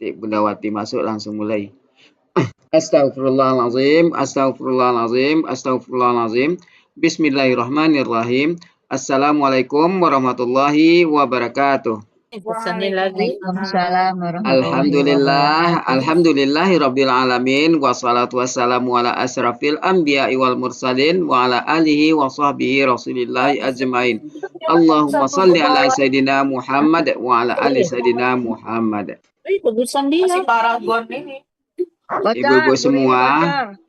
nanti Bunda Wati masuk langsung mulai. Astaghfirullahalazim, astaghfirullahalazim, astaghfirullahalazim. Bismillahirrahmanirrahim. Assalamualaikum warahmatullahi wabarakatuh. Waalaikumsalam warahmatullahi Alhamdulillah, wabarakatuh. alhamdulillahi rabbil alamin, wassalatu wassalamu ala asrafil anbiya'i wal mursalin wa ala alihi wa sahbihi rasulillahi ajmain. Allahumma salli ala Sayyidina Muhammad wa ala ali Sayyidina Muhammad. Ibu-ibu semua,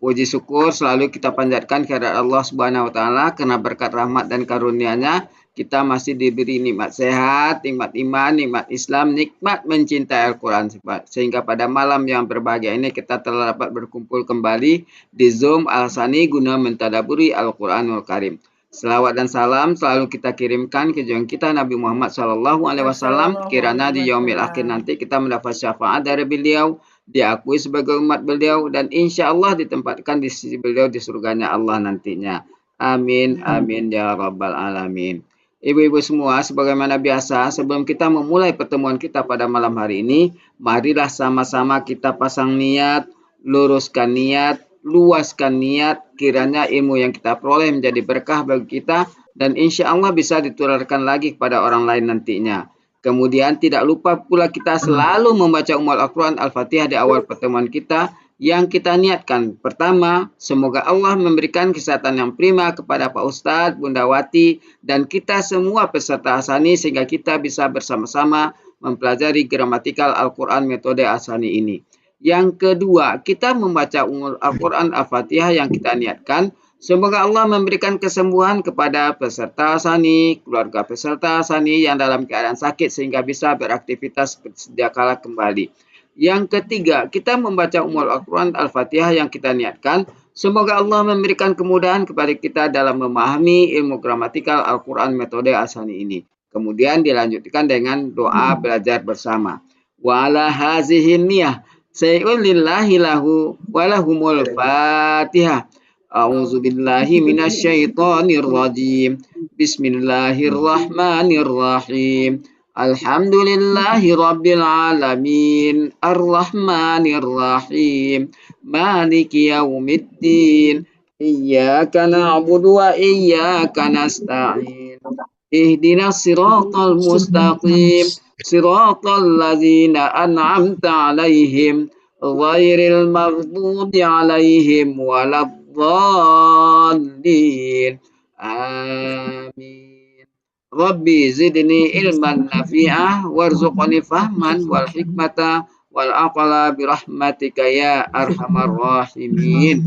puji syukur selalu kita panjatkan kehadirat Allah Subhanahu wa taala karena berkat rahmat dan karunia-Nya kita masih diberi nikmat sehat, nikmat iman, nikmat Islam, nikmat mencintai Al-Qur'an, sehingga pada malam yang berbahagia ini kita telah dapat berkumpul kembali di Zoom Al-Sani guna mentadaburi Al-Qur'anul Karim. Selawat dan salam selalu kita kirimkan ke junjungan kita Nabi Muhammad SAW, kiranya di yaumil akhir nanti kita mendapat syafaat dari beliau, diakui sebagai umat beliau, dan insya Allah ditempatkan di sisi beliau di surganya Allah nantinya. Amin, amin, ya rabbal alamin. Ibu-ibu semua, sebagaimana biasa, sebelum kita memulai pertemuan kita pada malam hari ini, marilah sama-sama kita pasang niat, luruskan niat, luaskan niat, kiranya ilmu yang kita peroleh menjadi berkah bagi kita, dan insya Allah bisa ditularkan lagi kepada orang lain nantinya. Kemudian tidak lupa pula kita selalu membaca Al-Quran Al-Fatihah di awal pertemuan kita yang kita niatkan. Pertama, semoga Allah memberikan kesehatan yang prima kepada Pak Ustadz, Bunda Wati, dan kita semua peserta Asani sehingga kita bisa bersama-sama mempelajari gramatikal Al-Quran metode Asani ini. Yang kedua, kita membaca Al-Quran Al-Fatihah yang kita niatkan. Semoga Allah memberikan kesembuhan kepada peserta Asani, keluarga peserta Asani yang dalam keadaan sakit sehingga bisa beraktivitas sedia kala kembali. Yang ketiga, kita membaca Al-Quran Al-Fatihah yang kita niatkan. Semoga Allah memberikan kemudahan kepada kita dalam memahami ilmu gramatikal Al-Quran metode Asani ini. Kemudian dilanjutkan dengan doa belajar bersama. Wa ala hazihin niyah. Sayulillahi lahu walahumul fatihah. A'udzubillahi minasyaitonirrajim. Bismillahirrahmanirrahim. Alhamdulillahi rabbil alamin. Ar-Rahmanir-Rahim. Maliki yaumiddin. Iyyaka na'budu wa iyyaka nasta'in. Ihdinas siratal mustaqim. Siratal ladzina an'amta 'alaihim ghairil maghdubi 'alaihim waladdallin. Amin. Rabbi zidni ilman nafi'ah warzuqni fahman wal hikmata wal aqla birahmatika ya arhamar rahimin.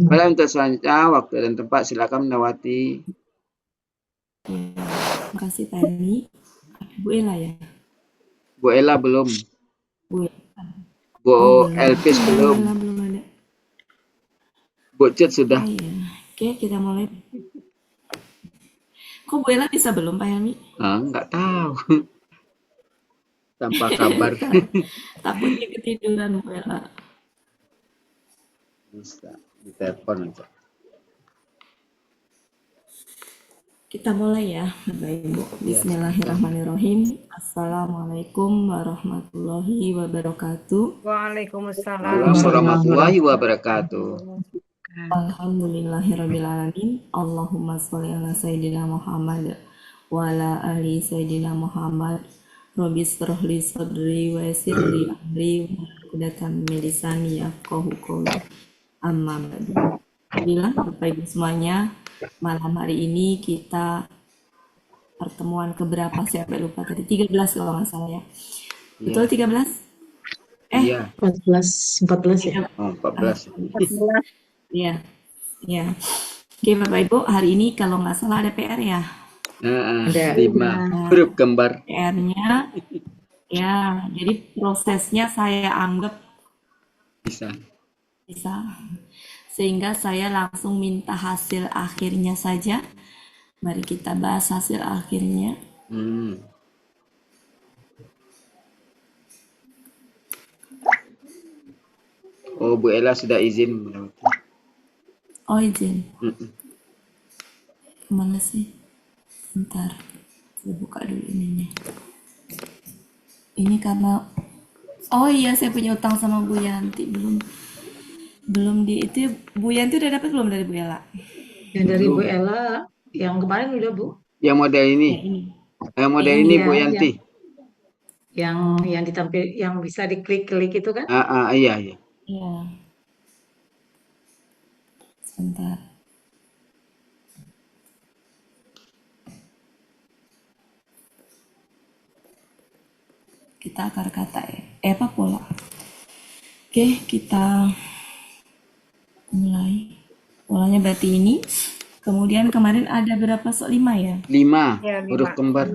Pada untuk selanjutnya waktu dan tempat silakan Nawati. Terima kasih Pak Eni. Bu Ella ya? Bu Ella belum. Bu Elpis belum. Belum ada. Bu Cid sudah. Oh, iya. Oke, kita mulai. Kok Bu Ella bisa belum Pak Helmi? Nggak tahu. Tanpa kabar. Takutnya ketiduran Bu Ella. Bisa ditelepon aja. Kita mulai ya, Bapak Ibu. Bismillahirrahmanirrahim. Assalamualaikum warahmatullahi wabarakatuh. Waalaikumsalam warahmatullahi wabarakatuh. Alhamdulillahirrabbilalamin. Allahumma sholli ala Sayyidina Muhammad wa ala ali Sayyidina Muhammad. Rabbi shrah li sadri wa yassir li amri wa uqdatam min lisani yafqahu qawli. Amma ba'du. Alhamdulillah Bapak Ibu semuanya, malam hari ini kita pertemuan keberapa sih, sampai lupa tadi, 13 kalau nggak salah ya. Betul 13? Iya. 14 ya. Oh, 14. Iya. Iya. Oke Bapak Ibu, hari ini kalau nggak salah ada PR ya. Ada 5 huruf kembar. PR-nya ya, jadi prosesnya saya anggap Bisa. Sehingga saya langsung minta hasil akhirnya saja. Mari kita bahas hasil akhirnya. Oh, Bu Ella sudah izin. Oh, izin. Kemana sih? Bentar, saya buka dulu ininya. Ini karena Oh iya, saya punya utang sama Bu Yanti. Belum di itu. Bu Yanti udah dapat belum dari Bu Ella? Yang dari Bu Belum. Ella, yang kemarin udah Bu. Yang model ini. Ya ini. Yang model Iya, ini Iya, Bu Yanti. yang ditampil, yang bisa diklik-klik itu kan? Iya, iya. iya. Sebentar. Kita akar kata ya. Apa pola? Oke, kita mulai. Polanya berarti ini. Kemudian kemarin ada berapa 5 ya? 5 Ya, huruf 5. kembar.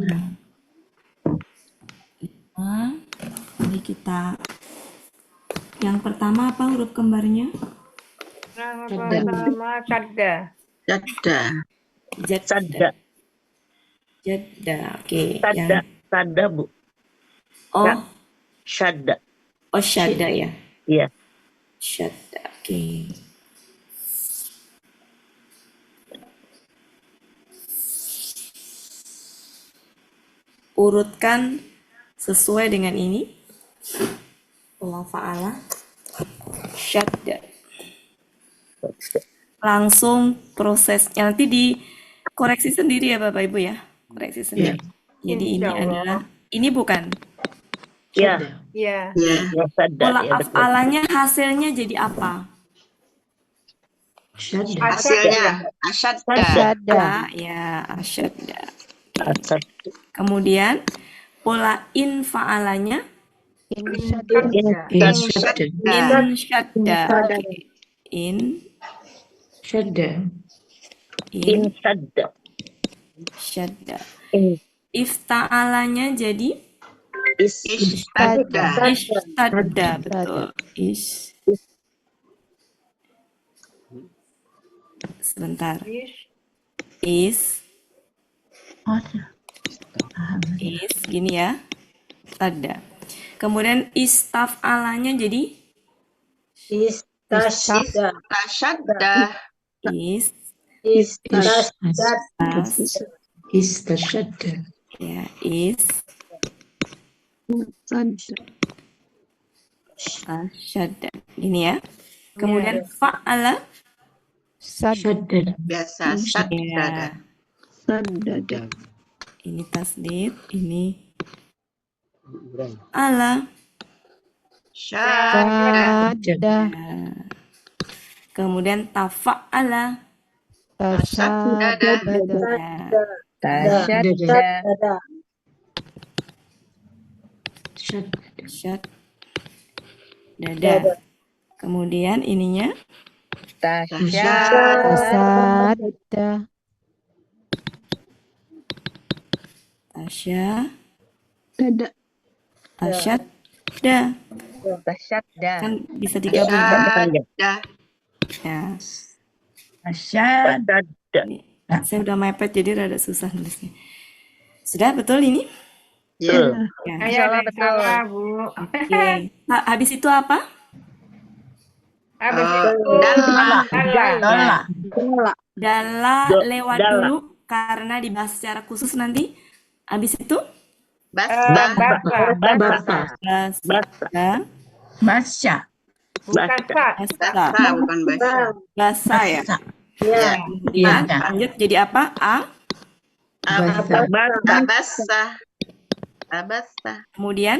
Nah, jadi kita yang pertama apa huruf kembarnya? Yang pertama sadda. Jadda. Jadda. Oke, Sadda, yang sadda Bu. oh, Syadda. oh syadda ya. Iya. Syadda. Oke. Urutkan sesuai dengan ini. Allah fa'ala. Syadda. Langsung prosesnya nanti dikoreksi sendiri ya Bapak Ibu ya. Koreksi sendiri. Jadi ini Insya Allah. adalah ini bukan. Iya. Iya. Ya, sadda. Pola Ya, betul. af'alanya hasilnya jadi apa? Syadda. Hasilnya. Asyadda. Ya, asyadda. Asad. Kemudian pola in fa'alanya Insyadda. insyadda. Oke. Syadda. In sadda. Syadda. In Ifta'alanya jadi istadda. ishtadda, betul. Sebentar. Is gini ya. Tadda. Kemudian istaf'alanya jadi Istashadda. is Istashadda. ya is asyadda. Gini ya. Kemudian fa'ala Syadda. ya. Ini tasdid, ini ala. Syadda. Kemudian tafa'ala. Syad dada. Kemudian ininya tasya tasyadda. Kan bisa digabung. Ya. Sadda. Ini, saya udah mepet jadi rada susah nulisnya. Sudah betul ini? Betul. Ya. Saya salah, Bu. Oke. Nah, habis itu apa? Habis itu Dala lewat Dala. dulu karena dibahas secara khusus nanti. Habis itu basa. Basa. basa. Bukan sa. Basa ya. Kemudian lanjut jadi apa? Kemudian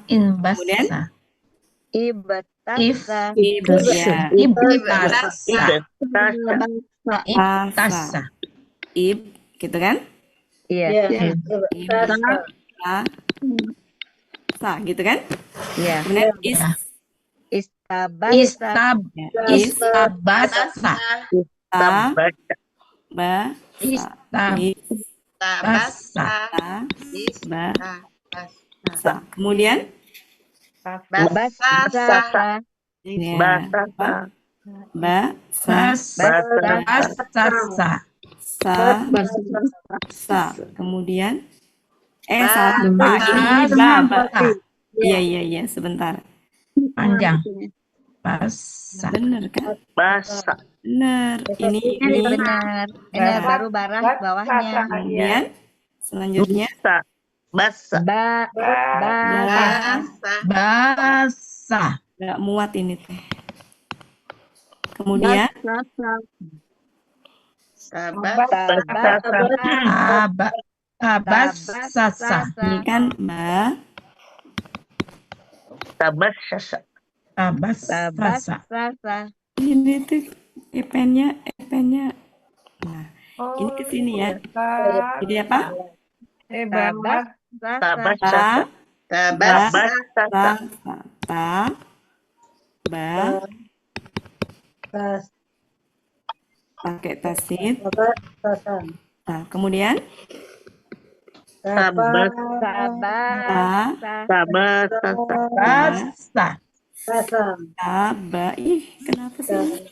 in ya, kemudian ib gitu kan? Sa gitu kan? Kemudian kemudian kemudian salah ini iya sebentar Panjang. Basah. Bener kan? Basah. Bener. Ini Benar. Ini baru barah bawahnya. kemudian selanjutnya Basah. Basah. Basah. basah. Nggak muat ini teh. Kemudian tabasasa. Ini kan Tabasasa. tabasasa. Ini tuh epennya. Nah, ini ke sini ya. Jadi apa? Tabasasa. Pakai tasit. Nah, kemudian taba. Ih, kenapa sih?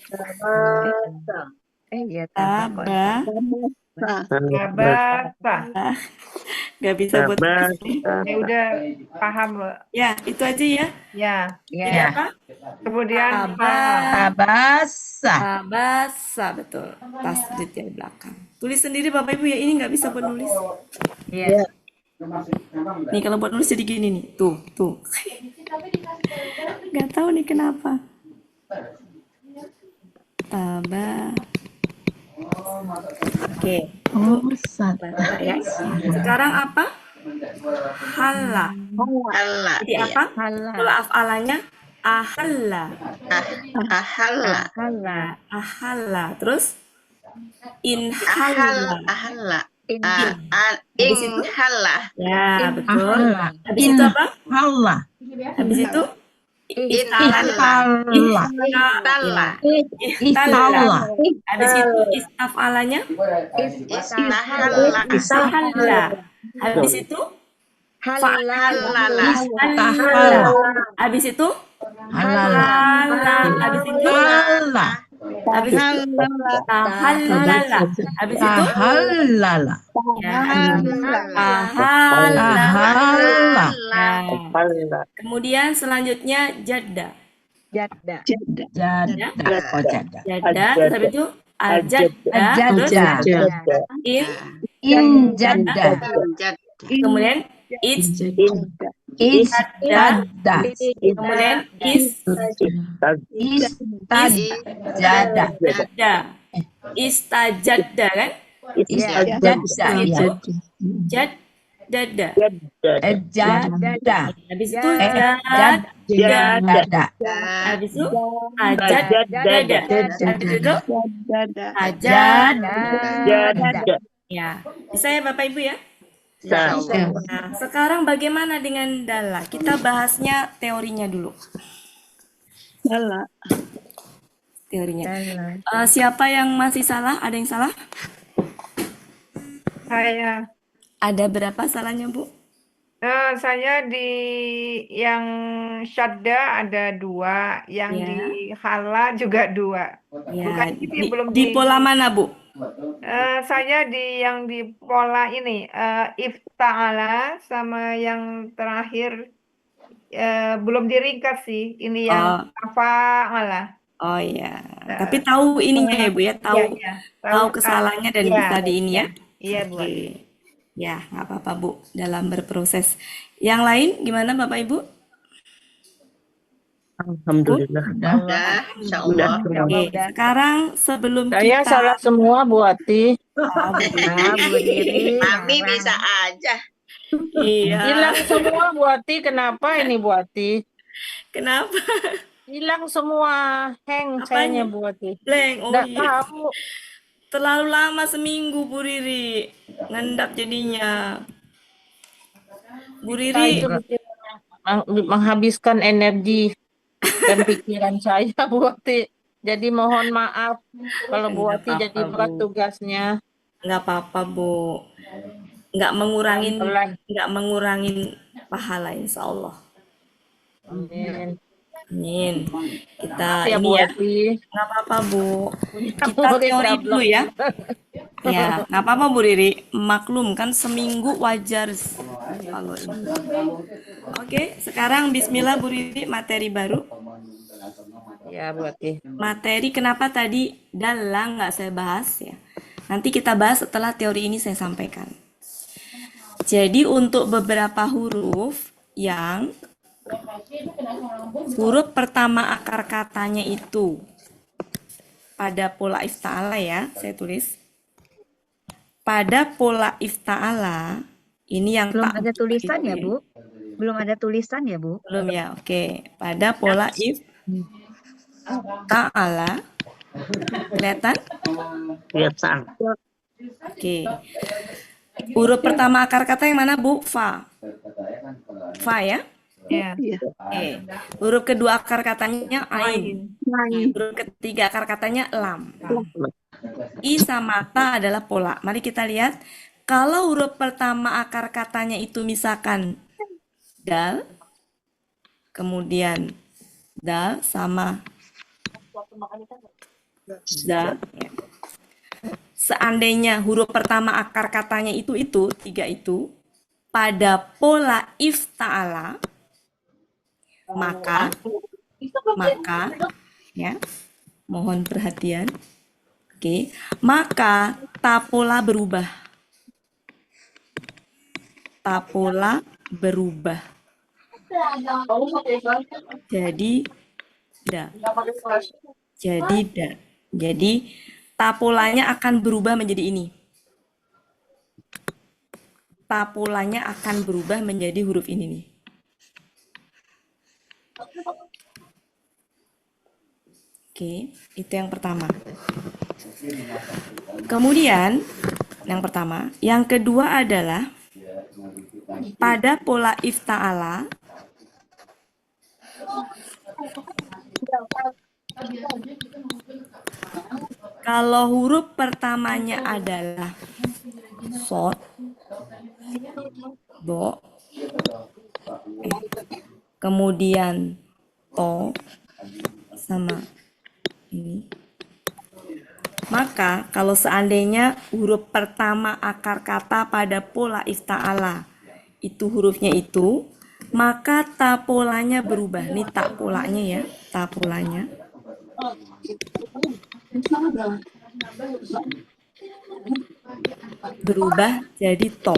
Gak bisa buat Ya udah paham loh. ya, itu aja ya. Jadi apa? Kemudian Tabasa, betul. Tasdid di belakang. Tulis sendiri Bapak Ibu ya, ini nggak bisa buat nulis. Iya. Nih kalau buat nulis jadi gini nih, tuh. Nggak tahu nih kenapa. Taba. Oke. Ya. Sekarang apa? Hala. Jadi apa? Kalau afalanya ahalla. Ahalla. Terus inhalla. Ya, betul. Habis itu apa? Habis itu Ihtalla. Habis itu istafalanya istahalla. Habis itu fa'alla. Habis itu halala. Habis itu tahallala. Habis itu ahalla. Kemudian selanjutnya jadda. Jadda. Habis itu ajadda. Terus jadda. Kemudian isjadda. Kemudian istajadda kan? Jaddada. Habis itu jadda. Habis itu ajadda. Habis itu ajadda. Ya, bisa ya Bapak Ibu ya? Nah, sekarang bagaimana dengan dala? Kita bahasnya teorinya dulu. Teorinya. Siapa yang masih salah? Ada yang salah? Saya. Ada berapa salahnya, Bu? Saya di yang syadda ada 2, yang di hala juga 2. Ya, di pola mana, Bu? Saya yang di pola ini ifta'ala, sama yang terakhir belum diringkas sih. Ini yang fa'ala. Oh iya. Tapi tahu ininya ya Bu ya, tahu kesalahannya dan bisa di ini ya. Iya Bu. Ya, nggak apa-apa Bu, dalam berproses. Yang lain gimana Bapak Ibu? Alhamdulillah. Udah. Oke, sekarang sebelum Saya kita salah semua Bu Ati. Bu Riri. Mami bisa aja. Iya. Hilang semua Bu Ati. Kenapa ini Bu Ati? Kenapa? Hilang semua hang Apanya? sayanya Bu Ati. Blank. Oh Nggak iya. tahu. Terlalu lama seminggu Bu Riri. Ngendap jadinya. Bu Riri. Itu menghabiskan energi dan pikiran saya Bu Ati. Jadi mohon maaf kalau Bu Ati Nggak jadi apa-apa, berat Bu. tugasnya. Nggak apa-apa Bu. Nggak mengurangin pahala insya Allah. Amin. Amin. Kita Ya ini Bu ya. Ati. Nggak apa-apa Bu. Kita Murid teori gablok. dulu ya. Ya, nggak apa-apa Bu Riri. Maklum kan seminggu wajar kalau ini. Oke, sekarang Bismillah Bu Riri, materi baru. Ya, Bu Wati. Materi kenapa tadi dalang nggak saya bahas ya. Nanti kita bahas setelah teori ini saya sampaikan. Jadi untuk beberapa huruf yang huruf pertama akar katanya itu pada pola ifta'ala ya, saya tulis. Pada pola ifta'ala, ini yang Belum tak ada tulisan itu ya, Bu? Belum ada tulisan ya, Bu? Belum ya, oke. Pada pola ifta'ala, kelihatan? Kelihatan. Oke. Huruf pertama akar kata yang mana, Bu? Fa. Fa ya? Ya. Oke. Huruf kedua akar katanya ain. Huruf ketiga akar katanya lam. I sama ta adalah pola. Mari kita lihat. Kalau huruf pertama akar katanya itu misalkan dal, kemudian dal sama za. Seandainya huruf pertama akar katanya itu tiga itu, pada pola ifta'ala, maka ya, mohon perhatian. Oke, maka tapola berubah. Tapola berubah. Jadi da. Jadi da. Jadi tapolanya akan berubah menjadi ini. Tapolanya akan berubah menjadi huruf ini nih. Oke, itu yang pertama. Kemudian, yang pertama. Yang kedua adalah pada pola ifta'ala, kalau huruf pertamanya adalah sod, do, kemudian to, sama ini. Maka kalau seandainya huruf pertama akar kata pada pola ifta'ala itu hurufnya itu, maka tapolanya berubah. Ini tapolanya ya, tapolanya. Berubah jadi to.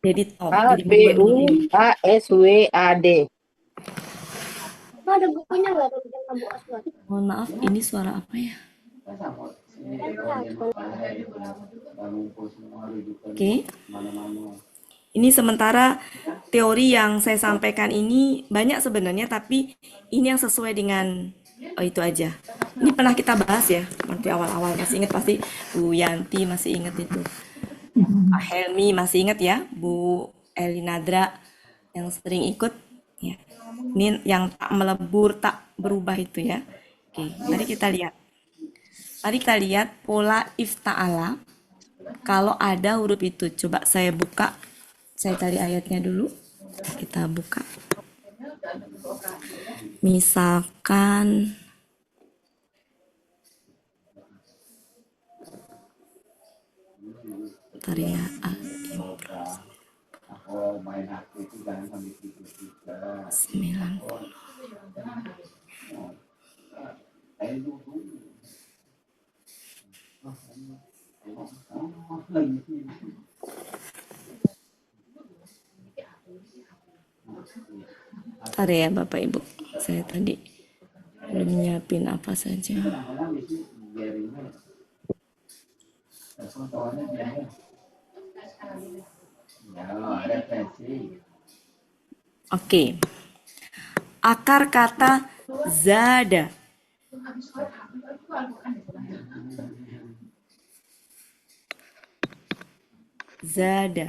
Jadi to. Jadi berubah menjadi ini. ABUASWAD. Mohon maaf, ini suara apa ya? Oke. Ini sementara teori yang saya sampaikan ini banyak sebenarnya, tapi ini yang sesuai dengan itu aja. Ini pernah kita bahas ya, nanti awal-awal masih ingat pasti Bu Yanti masih ingat itu. Pak Helmi masih ingat ya, Bu Elinadra yang sering ikut ya. Ini yang tak melebur, tak berubah itu ya. Oke, mari kita lihat. Mari kita lihat pola ifta'ala. Kalau ada huruf itu, coba saya buka. Saya cari ayatnya dulu. Kita buka. Misalkan Taria Al-Imran 90. Bentar ya Bapak Ibu, saya tadi belum nyiapin apa saja. Oke. Akar kata zada. Zada.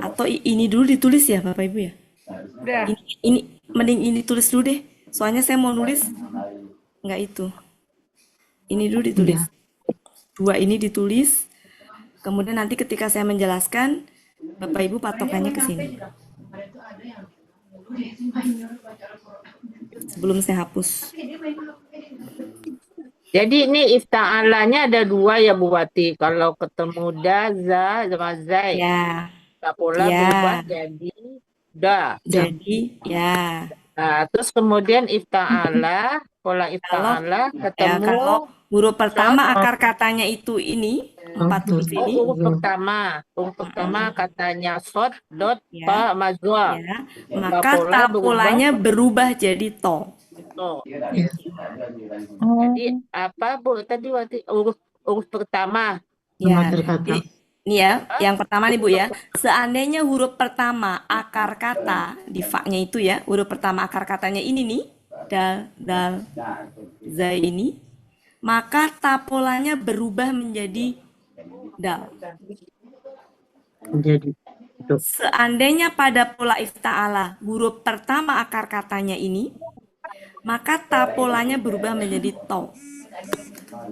Atau ini dulu ditulis ya Bapak Ibu ya? Udah. Ini mending ini tulis dulu deh. Soalnya saya mau nulis nggak itu. Ini dulu ditulis. Dua ini ditulis. Kemudian nanti ketika saya menjelaskan, Bapak Ibu patokannya ke sini. Sebelum saya hapus. Jadi ini ifta'alanya ada dua ya Bu Wati. Kalau ketemu da, za, sama zai. Ya. Tapola Ya. berubah jadi da. Jadi ya. Nah, terus kemudian ifta'ala, pola Kalau ifta'ala ya ketemu kalau huruf shot. pertama akar katanya itu ini, 4 huruf Oh, ini, huruf pertama katanya shot, dot, ya, pa, majwa. ya, maka Pola berubah. tapolanya berubah jadi to. Oh. Ya. Jadi apa Bu tadi waktu huruf pertama? Nama Ya, terkata. ini ya, Hah? yang pertama nih Bu ya. Seandainya huruf pertama akar kata di fa-nya itu ya, huruf pertama akar katanya ini nih, dal, dal, zai ini, maka tapolanya berubah menjadi dal. Jadi itu. Seandainya pada pola ifta'ala huruf pertama akar katanya ini, maka tapolanya berubah menjadi to.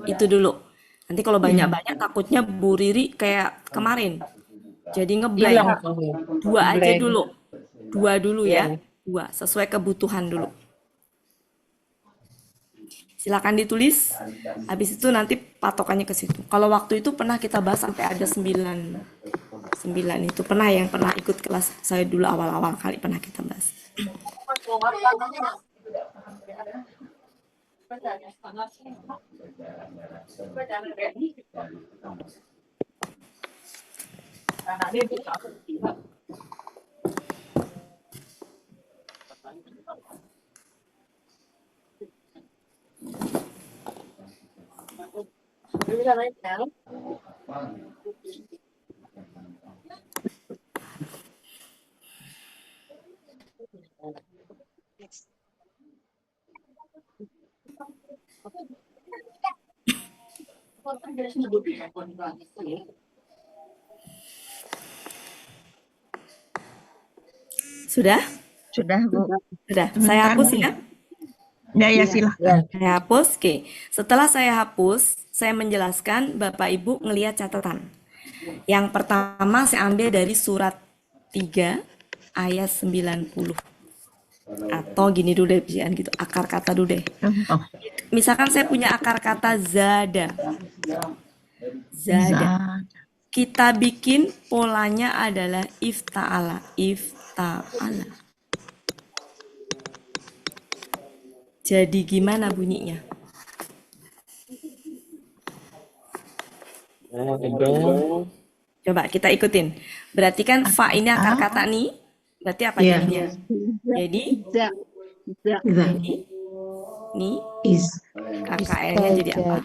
Itu dulu. Nanti kalau banyak-banyak takutnya Bu Riri kayak kemarin. Jadi Hilang ngeblank. kamu. Dua aja Blank. dulu. Dua dulu Ya. ya. Dua, sesuai kebutuhan dulu. Silakan ditulis. Habis itu nanti patokannya ke situ. Kalau waktu itu pernah kita bahas sampai ada 9 itu. Pernah yang pernah ikut kelas saya dulu awal-awal kali pernah kita bahas. Sudah? Sudah, Bu. Sudah. Saya hapus ya. Ya, silahkan. Saya hapus. Oke. Setelah saya hapus, saya menjelaskan Bapak Ibu ngelihat catatan. Yang pertama saya ambil dari surat 3 ayat 90. Atau gini dulu deh, jangan gitu. Akar kata dulu deh. Oh, Misalkan saya punya akar kata zada. Zada. Kita bikin polanya adalah ifta'ala. Ifta'ala. Jadi gimana bunyinya? Coba kita ikutin. Berarti kan fa ini akar kata nih. Berarti apa Iya. jadinya? Jadi, Iya. jadi, nih, Is. KKL-nya jadi apa?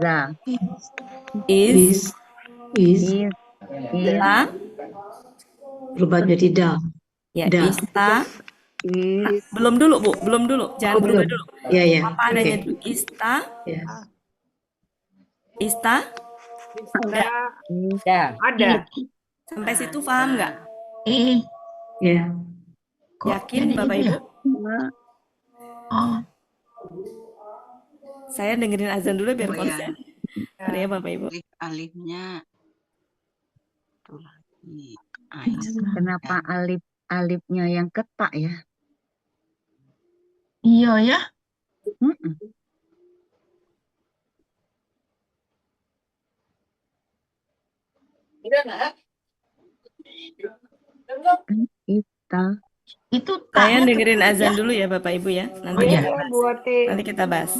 Za. Is, Is. Is. ta, Berubah jadi da. ya, Da. ista. Is. Belum dulu, Bu. Belum dulu. Jangan Oh, berubah belum. dulu. Iya, iya. Apa adanya Oke. dulu. Ista, Ya. ista. Bisa Ya. ada. Sampai situ paham nggak? Ya. Yakin Bapak Ibu? Oh, Saya dengerin azan dulu biar Oh ya, konsen. Ada ya Bapak Ibu? alifnya tuh ini ais. Kenapa alifnya yang ketak ya? iya ya. Mm-mm. Ita. Itu Saya taknya dengerin ketat azan ya. dulu ya Bapak Ibu ya. Nanti Oh, Iya, kita ya. bahas. buat Nanti kita bahas.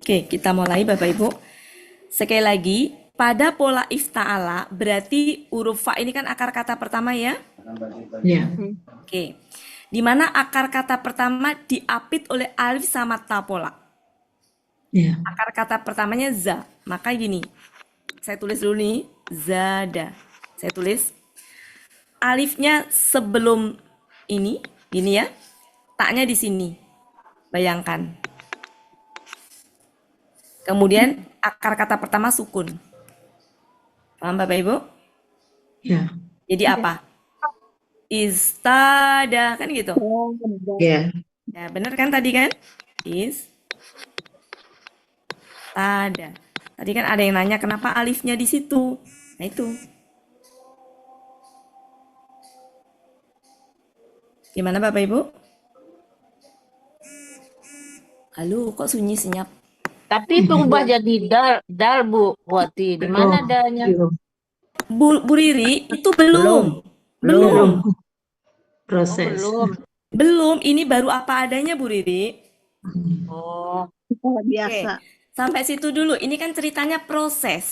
Oke, kita mulai Bapak Ibu. Sekali lagi, pada pola ifta'ala berarti huruf fa ini kan akar kata pertama ya. Ya. Oke. Di mana akar kata pertama diapit oleh alif sama ta pola. Ya. Akar kata pertamanya za. Maka gini. Saya tulis dulu nih, zada. Saya tulis alifnya sebelum ini, gini ya. Taknya di sini. Bayangkan. Kemudian akar kata pertama sukun. Paham Bapak Ibu? Ya. Jadi apa? Istada, kan gitu. Ya. Ya, benar kan tadi kan? Istada. Tadi kan ada yang nanya kenapa alifnya di situ. Nah, itu. Gimana Bapak Ibu? Halo, kok sunyi senyap? Tapi berubah jadi dal Bu Wati. Di mana dalnya? Bu Riri, itu belum. Belum. Proses. Belum, ini baru apa adanya Bu Riri. Oh, Biasa. Sampai situ dulu. Ini kan ceritanya proses.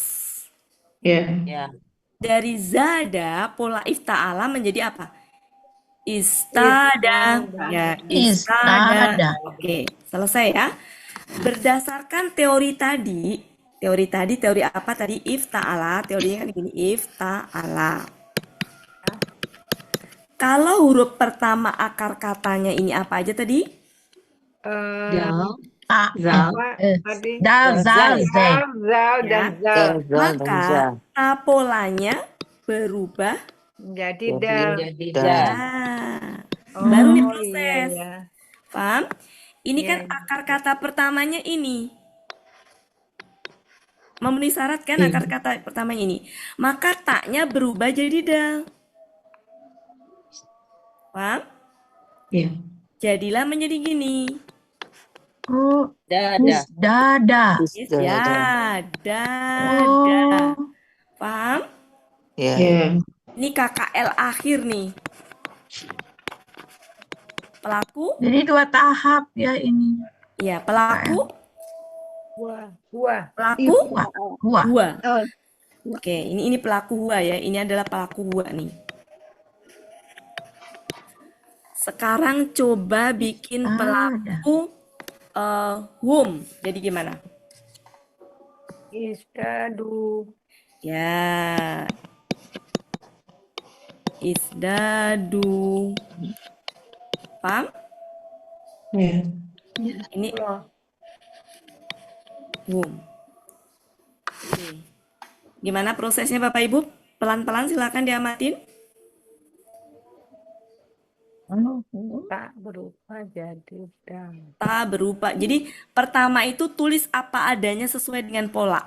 Ya. ya. Dari zada, pola ifta'ala menjadi apa? Istada. Ya, istada. Oke, selesai ya. Berdasarkan teori apa tadi? Ifta'ala. Teorinya kan gini, ifta'ala. Kalau huruf pertama akar katanya ini apa aja tadi? Zal. Tadi Dal, zal, ze. zal dan zal. Maka polanya berubah Jadi dal. Jadi dal. baru nih Oh, proses. iya. Paham? Ini kan Iya. akar kata pertamanya ini. Memenuhi syarat kan akar kata pertamanya ini. Maka taknya berubah jadi dal. Paham? Ya. Jadilah menjadi gini. Oh, Dada. dada. Ya, dada. Oh, Paham? Ya. Ini KKL akhir nih. Pelaku? jadi 2 tahap ya ini. Ya, pelaku. Buah. Pelaku? Gua. Hua. Oke, ini pelaku hua ya. Ini adalah pelaku hua nih. Sekarang coba bikin pelaku hum. Jadi gimana? Istadu. Ya. Isdadu. Paham? Ya. Ini hum. Oke. Gimana prosesnya Bapak Ibu? Pelan-pelan silakan diamatin. Tak berubah jadi dal. Ta berupa. Jadi pertama itu tulis apa adanya sesuai dengan pola.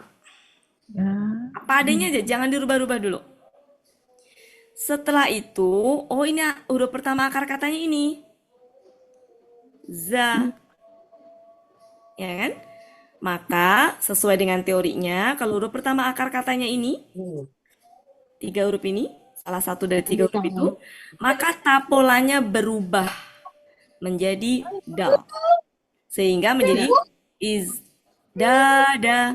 Ya. Apa adanya aja, jangan dirubah-rubah dulu. Setelah itu, oh ini huruf pertama akar katanya ini. Za. Ya kan? Maka sesuai dengan teorinya, kalau huruf pertama akar katanya ini, 3 huruf ini, salah satu dari 3 huruf itu, maka polanya berubah menjadi dal. Sehingga menjadi dada.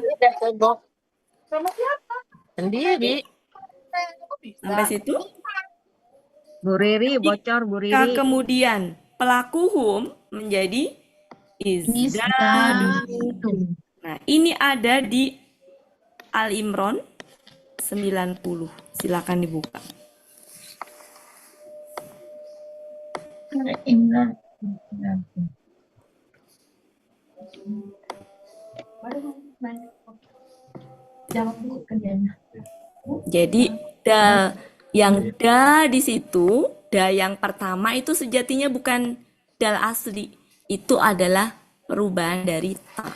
Sendiri. Sampai situ. Bu Riri, bocor Bu Jika Riri. kemudian pelaku hum menjadi izdadu. Nah, ini ada di Al Imran 90. Silakan dibuka. Imran. Jadi yang di situ, yang pertama itu sejatinya bukan dal asli. Itu adalah perubahan dari ta.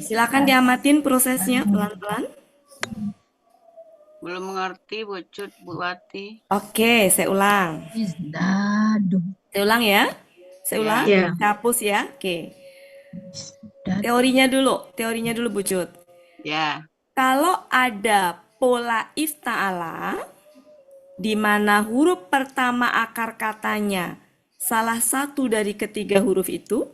Silakan diamatin prosesnya pelan-pelan. Belum mengerti Bucut Bu Wati. Oke, saya ulang. Isdadu. Saya ulang ya. Saya ulang. Ya. Saya hapus ya. Oke. Teorinya dulu Bu Cut. Ya. Kalau ada pola ifta'ala, di mana huruf pertama akar katanya salah satu dari ketiga huruf itu,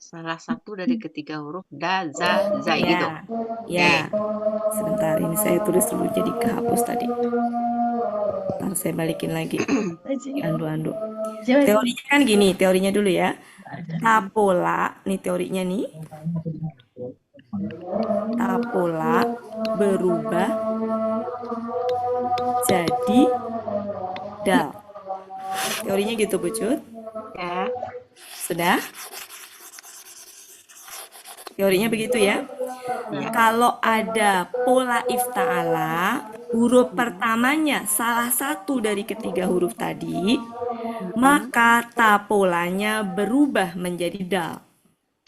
Salah satu dari ketiga huruf da, za, zai gitu. ya. Sebentar, ini saya tulis dulu jadi kehapus tadi. Ntar saya balikin lagi. Andu-andu. Teorinya kan gini, teorinya dulu ya. Tapola, nih teorinya nih. Tapola berubah jadi dal. Teorinya gitu, Bu Cut. Ya. Sudah? Teorinya begitu ya. Kalau ada pola ifta'ala, huruf pertamanya salah satu dari ketiga huruf tadi, maka tapolanya berubah menjadi dal.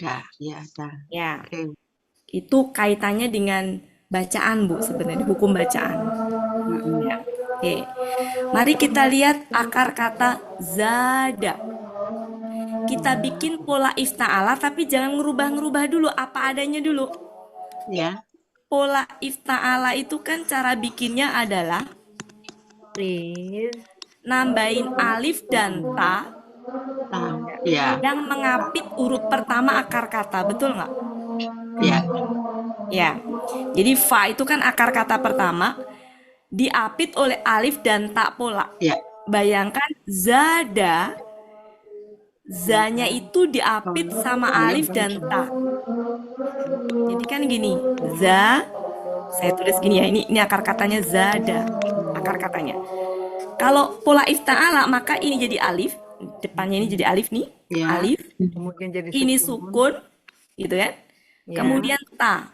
Da, ya, da. Ya, Oke. itu kaitannya dengan bacaan, Bu, sebenarnya hukum bacaan. Ya. Oke. Mari kita lihat akar kata zada. Kita bikin pola ifta'ala tapi jangan ngerubah-ngerubah dulu, apa adanya dulu. Ya. Pola ifta'ala itu kan cara bikinnya adalah Please. nambahin alif dan ta Ya. yang mengapit huruf pertama akar kata, betul nggak? Ya. Ya. Jadi fa itu kan akar kata pertama diapit oleh alif dan ta pola. Ya. Bayangkan zada, zanya itu diapit sama alif dan ta. Jadi kan gini, za, saya tulis gini ya, ini akar katanya zada, akar katanya. Kalau pola ifta'ala maka ini jadi alif, depannya ini jadi alif nih, Ya. alif, Kemudian jadi ini sukun, gitu kan? Ya. Kemudian ta,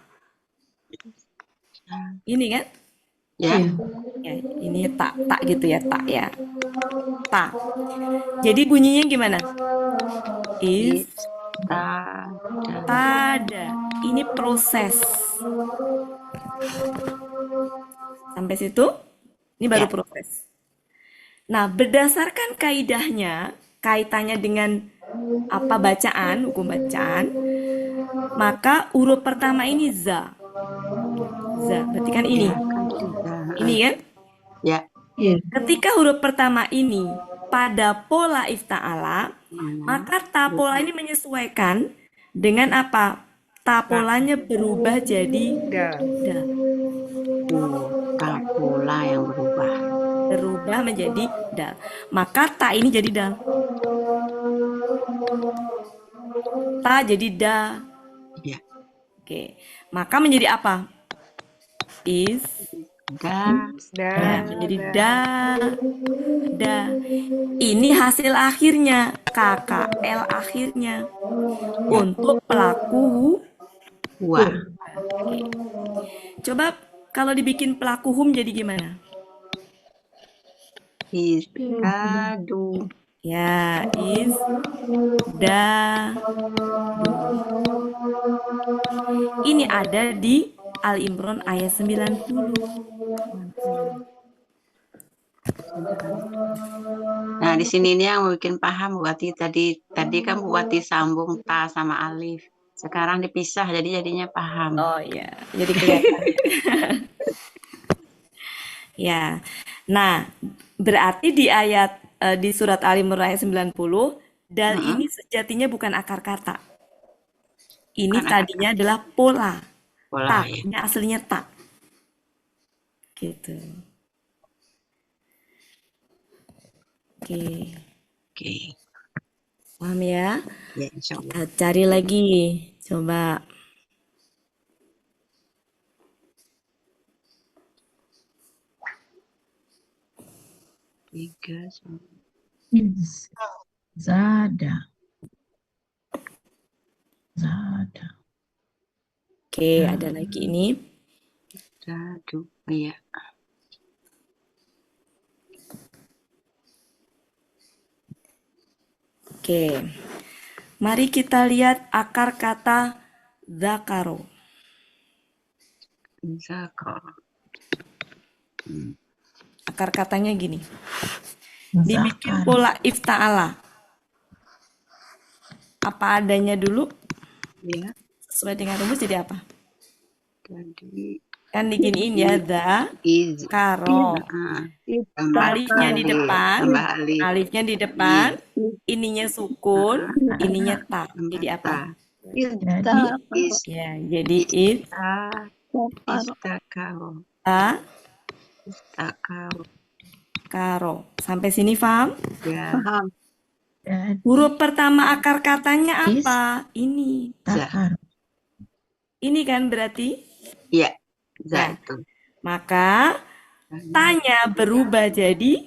ini kan? Ya. Ya, ini tak gitu ya, tak ya, ta. Jadi bunyinya gimana? Is, Da, da. tada. Ini proses. Sampai situ, ini baru Ya. proses. Nah, berdasarkan kaidahnya, kaitannya dengan apa bacaan, hukum bacaan, maka huruf pertama ini za. Za, berarti kan ini. Ini kan? Ya. Ketika huruf pertama ini pada pola ifta'ala, maka ta pola ini menyesuaikan dengan apa? Ta polanya berubah jadi Da. da. Ta pola yang berubah. Berubah menjadi dal. Maka ta ini jadi dal. Ta jadi da. Ya. Oke. Maka menjadi apa? Is. Da. Ya, menjadi da. Da. Ini hasil akhirnya. KKL akhirnya. Untuk pelaku. Wa. Oke. Coba kalau dibikin pelaku hum jadi gimana? Istadu. Ya, is da. Ini ada di Al Imran ayat 90. Nah, di sini ini yang bikin paham Bu Wati tadi kan Bu Wati sambung ta sama alif. Sekarang dipisah jadinya paham. Oh iya, jadi kelihatan. Ya. Nah, berarti di ayat di surat Al Imran ayat 90, dal ini sejatinya bukan akar kata. Ini Bukan akar tadinya adalah pola. Pola, Ta, ya. ini aslinya ta. Gitu. Oke. Oke. Paham ya? Ya, insya Allah. Kita cari lagi. Coba. Tiga. Is. Zada. Zada. Oke, ada lagi ini. Satu. Iya. Oke. Mari kita lihat akar kata zakaro. Zakar. Akar katanya gini. Dibikin pola ifta'ala. Apa adanya dulu. Ya. Sesuai dengan rumus jadi apa? Jadi Kan diginiin ya, iz. karo. Tambah Alifnya di alif. depan, Tambah alif. alifnya di depan, Iz. ininya sukun, ininya ta. Tambah Jadi apa? ta. Jadi Is. Ya, jadi it, Istakaro. ta, Istakaro. karo. Sampai sini paham? Ya. jadi Huruf pertama akar katanya is apa? Ini. takar. Ini kan berarti? Ya. Za Nah, itu. maka tanya berubah jadi,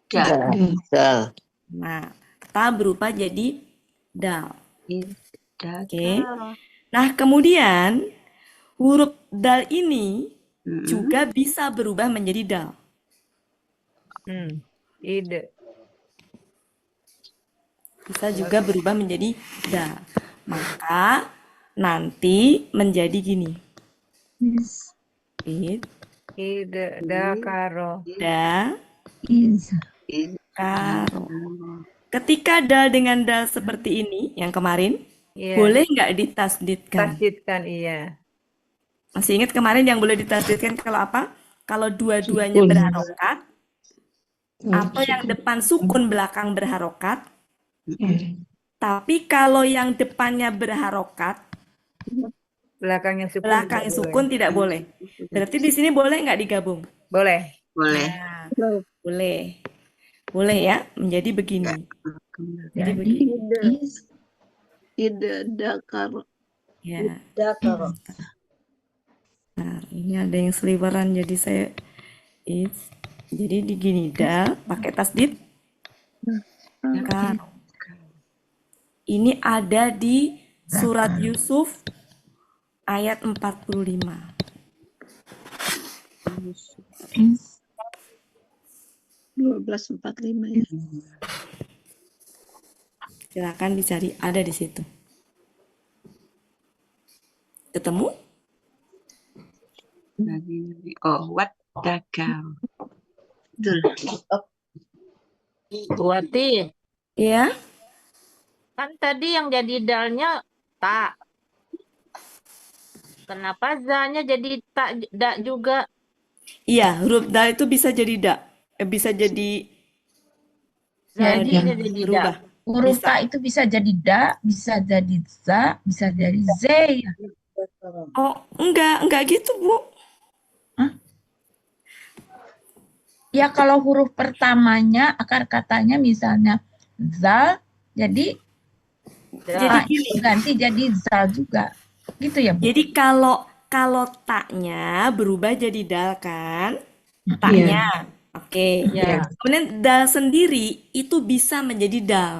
Da. Dal. nah, ta berubah jadi dal. Istakaro. Nah, kemudian huruf dal ini Mm-mm. juga bisa berubah menjadi dal. Ide. Bisa juga berubah menjadi dal. Maka nanti menjadi gini. Is It, Ide. Dakaro. da, is karo. Ketika dal dengan dal seperti ini, yang kemarin, Iya. boleh nggak ditasdidkan? Tasdidkan, iya. Masih ingat kemarin yang boleh ditasdidkan kalau apa? Kalau dua-duanya Sukun. berharokat, atau yang depan sukun belakang berharokat. Tapi kalau yang depannya berharokat, Belakangnya sukun. belakangnya sukun tidak boleh. Berarti di sini boleh nggak digabung? Boleh. Boleh. Nah, boleh. Boleh ya, menjadi begini. Jadi Jadi begini. is Ya. Nah, ini ada yang seliweran jadi saya is. Jadi di gini dal pakai tasdid karo. Ini ada di surat Yusuf ayat 45. is 12:45 ya. Silakan dicari, ada di situ. Ketemu? Oh, what dakar. Betul. Bu Ati, Ya. kan tadi yang jadi dalnya tak. Kenapa zanya jadi tak dak juga? Iya, huruf dal itu bisa jadi da. Bisa jadi Jadi Jadi, jadi berubah. dak. huruf Bisa. ta itu bisa jadi da, bisa jadi za, bisa jadi z ya. Oh, enggak gitu, Bu. Ya kalau huruf pertamanya akar katanya misalnya za, jadi Jadi ta gini. ganti jadi za juga. Gitu ya, Bu? Jadi kalau taknya berubah jadi dal kan? Taknya. Oke. Ya. Kemudian dal sendiri itu bisa menjadi dal.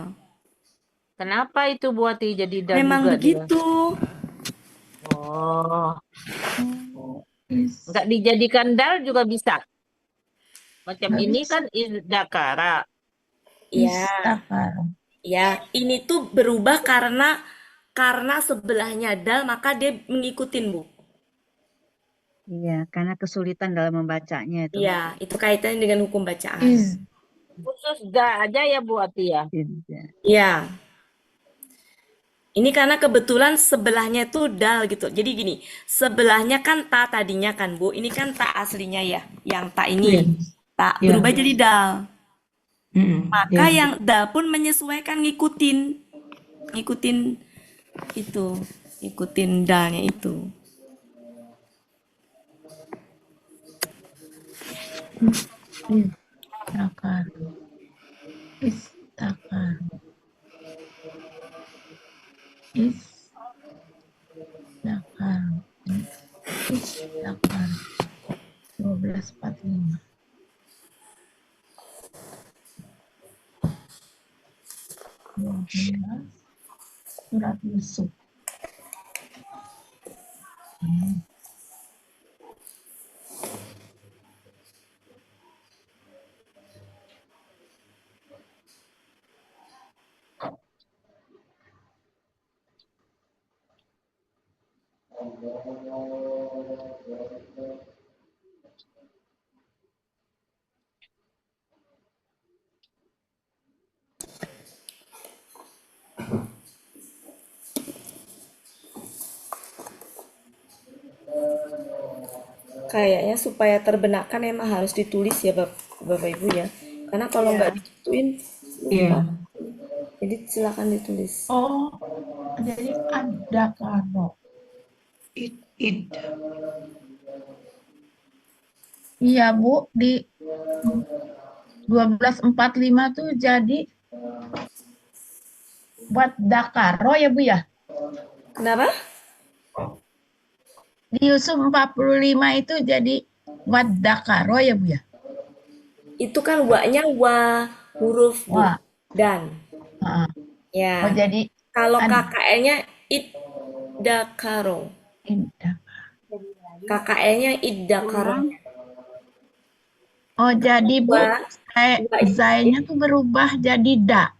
Kenapa itu Bu Ati jadi dal Memang juga dia? begitu. Oh, Is nggak dijadikan dal juga bisa. Macam Nggak ini bisa. kan dakara. istakar. Ya, ini tuh berubah karena sebelahnya dal maka dia mengikutin, Bu. Iya, karena kesulitan dalam membacanya itu. Iya, itu kaitannya dengan hukum bacaan. Is Khusus da aja ya Bu Ati ya. Tidak. Iya. Ini karena kebetulan sebelahnya tuh dal gitu. Jadi gini, sebelahnya kan ta tadinya kan, Bu. Ini kan ta aslinya ya. Yang ta ini. Ta berubah jadi dal. Maka yang dal pun menyesuaikan ngikutin itu, ngikutin dalnya itu. istakar. Istakar. Istakar. Istakar. 12:45. Surat Yusuf. Kayaknya supaya terbenakkan emang harus ditulis ya Bapak Ibu ya. Karena kalau nggak digituin Iya. lupa. Jadi silakan ditulis. Oh, jadi ada karo. Id. Iya, Bu, di 1245 tuh jadi buat dakaro ya, Bu ya? Kenapa? Di Yusuf 45 itu jadi buat dakaro ya, Bu ya? Itu kan wa-nya wa huruf Bu. Wah, Dan. oh, Ya. jadi Kalau ad- KKN-nya iddakaro. indah. KKN-nya iddakaro. Oh, jadi Bu, Wa, zainya tuh berubah jadi da.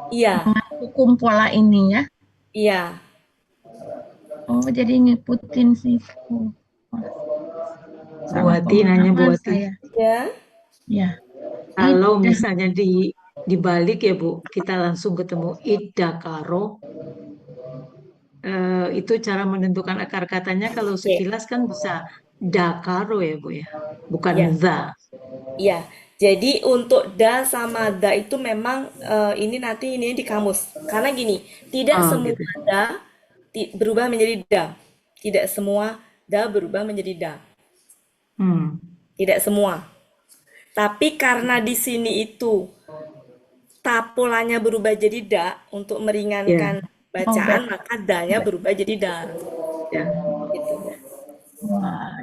iya, Hukum pola ini ya. iya. Oh, jadi ngikutin situ. Bu Wati nanya Bu Wati. Saya. Ya. Ya. Kalau misalnya dibalik ya Bu, kita langsung ketemu iddakaro. Itu cara menentukan akar katanya kalau sekilas kan bisa dakaro ya Bu ya, bukan Iya. za. Iya. Jadi untuk da sama da itu memang ini nanti ini di kamus. Karena gini, tidak Oh, semua gitu. da berubah menjadi da. Tidak semua da berubah menjadi da. Tidak semua. Tapi karena di sini itu polanya berubah jadi da untuk meringankan bacaan, maka da-nya berubah jadi da. Ya. Gitu. Wah,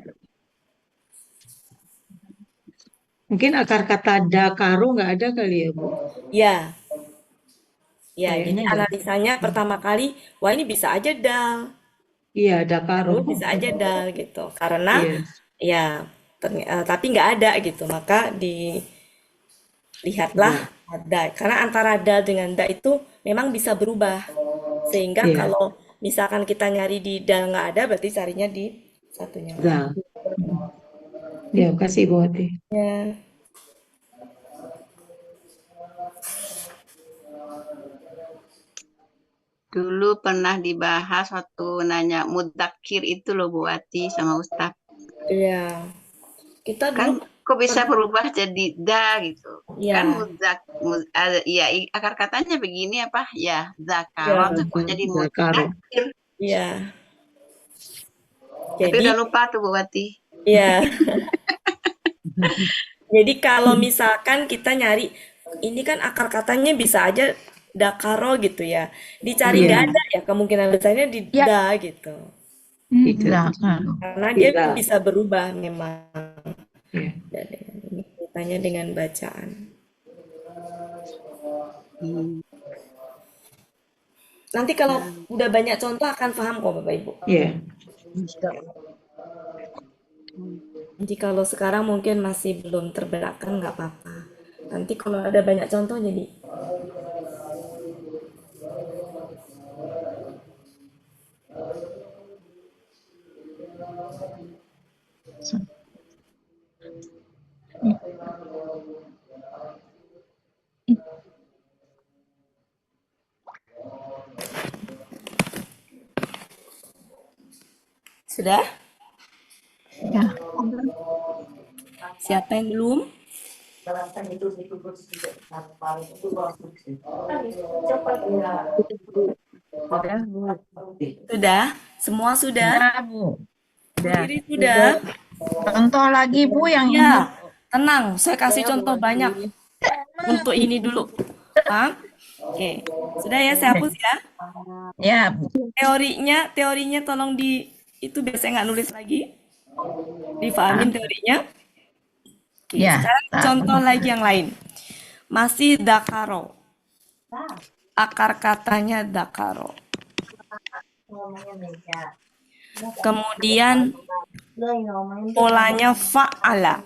Mungkin akar kata dakaro nggak ada kali ya Bu. Ya. Ya, jadi Kayaknya nggak. analisanya pertama kali, wah ini bisa aja dal. Iya, dakaro. Bisa aja dal gitu. Karena Iya. ya tapi nggak ada gitu. Maka dilihatlah da. Karena antara da dengan da itu memang bisa berubah. Sehingga Iya. kalau misalkan kita nyari di da nggak ada, berarti carinya di satunya. Za. Ya, kasih Bu Wati. Ya. Dulu pernah dibahas waktu nanya mudzakkir itu loh Bu Wati sama Ustaz. Iya. Kita Kan dulu kok bisa berubah jadi da gitu. ya. Kan ya akar katanya begini apa? Ya, zakaro tuh kok jadi Zakaro. mudzakkir. Iya. Tapi Jadi udah lupa tuh Bu Wati. ya. Jadi kalau misalkan kita nyari, ini kan akar katanya bisa aja dakaro gitu ya. Dicari nggak ada ya, kemungkinan besarnya di Ya. da gitu. dakaro. Karena dia Tidak. bisa berubah memang. Iya. Dan ini kaitannya dengan bacaan. Nanti kalau udah banyak contoh akan paham kok Bapak Ibu. Iya. Jadi kalau sekarang mungkin masih belum terbenakkan nggak apa-apa. Nanti kalau ada banyak contoh jadi sudah? Ya. Siapa yang belum? Sudah? Semua sudah? Ya, Bu. Diri sudah? Contoh lagi, Bu, yang ini. Ya, tenang. Saya kasih contoh banyak. Untuk ini dulu. Paham? Oke. Sudah ya, saya hapus ya. Ya, Bu. Teorinya tolong itu biasa nggak nulis lagi. Difahamin teorinya. Oke, Ya. sekarang contoh lagi yang lain. Masih dakaro. Akar katanya dakaro. Kemudian polanya fa'ala.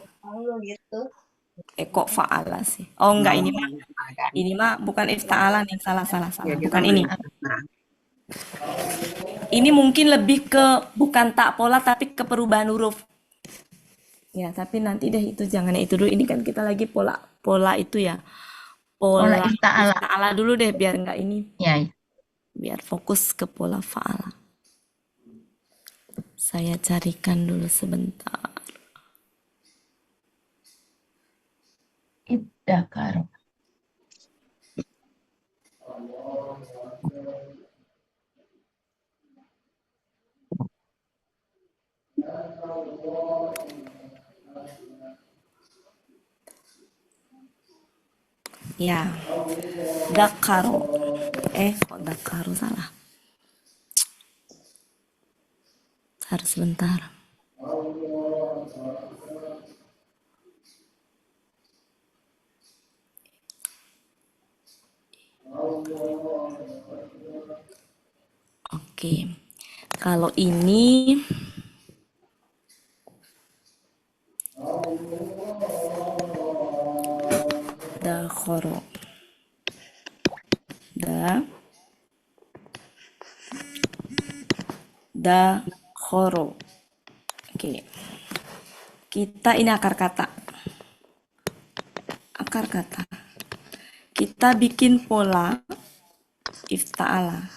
Kok fa'ala sih? Oh enggak, ini mah bukan ifta'ala nih, salah. Bukan ini. Ini mungkin lebih ke bukan tak pola tapi ke perubahan huruf. Ya, tapi nanti deh itu jangan itu dulu. Ini kan kita lagi pola itu ya. Pola ifta'ala. Ifta'ala dulu deh biar enggak ini. Ya. Biar fokus ke pola fa'ala. Saya carikan dulu sebentar. dakaro. Ya, dakaro. Kok dakaro salah? Harus sebentar. Oke. Kalau ini dakhoro. Dakhoro. Oke. Kita ini akar kata. Akar kata. Kita bikin pola ifta'ala.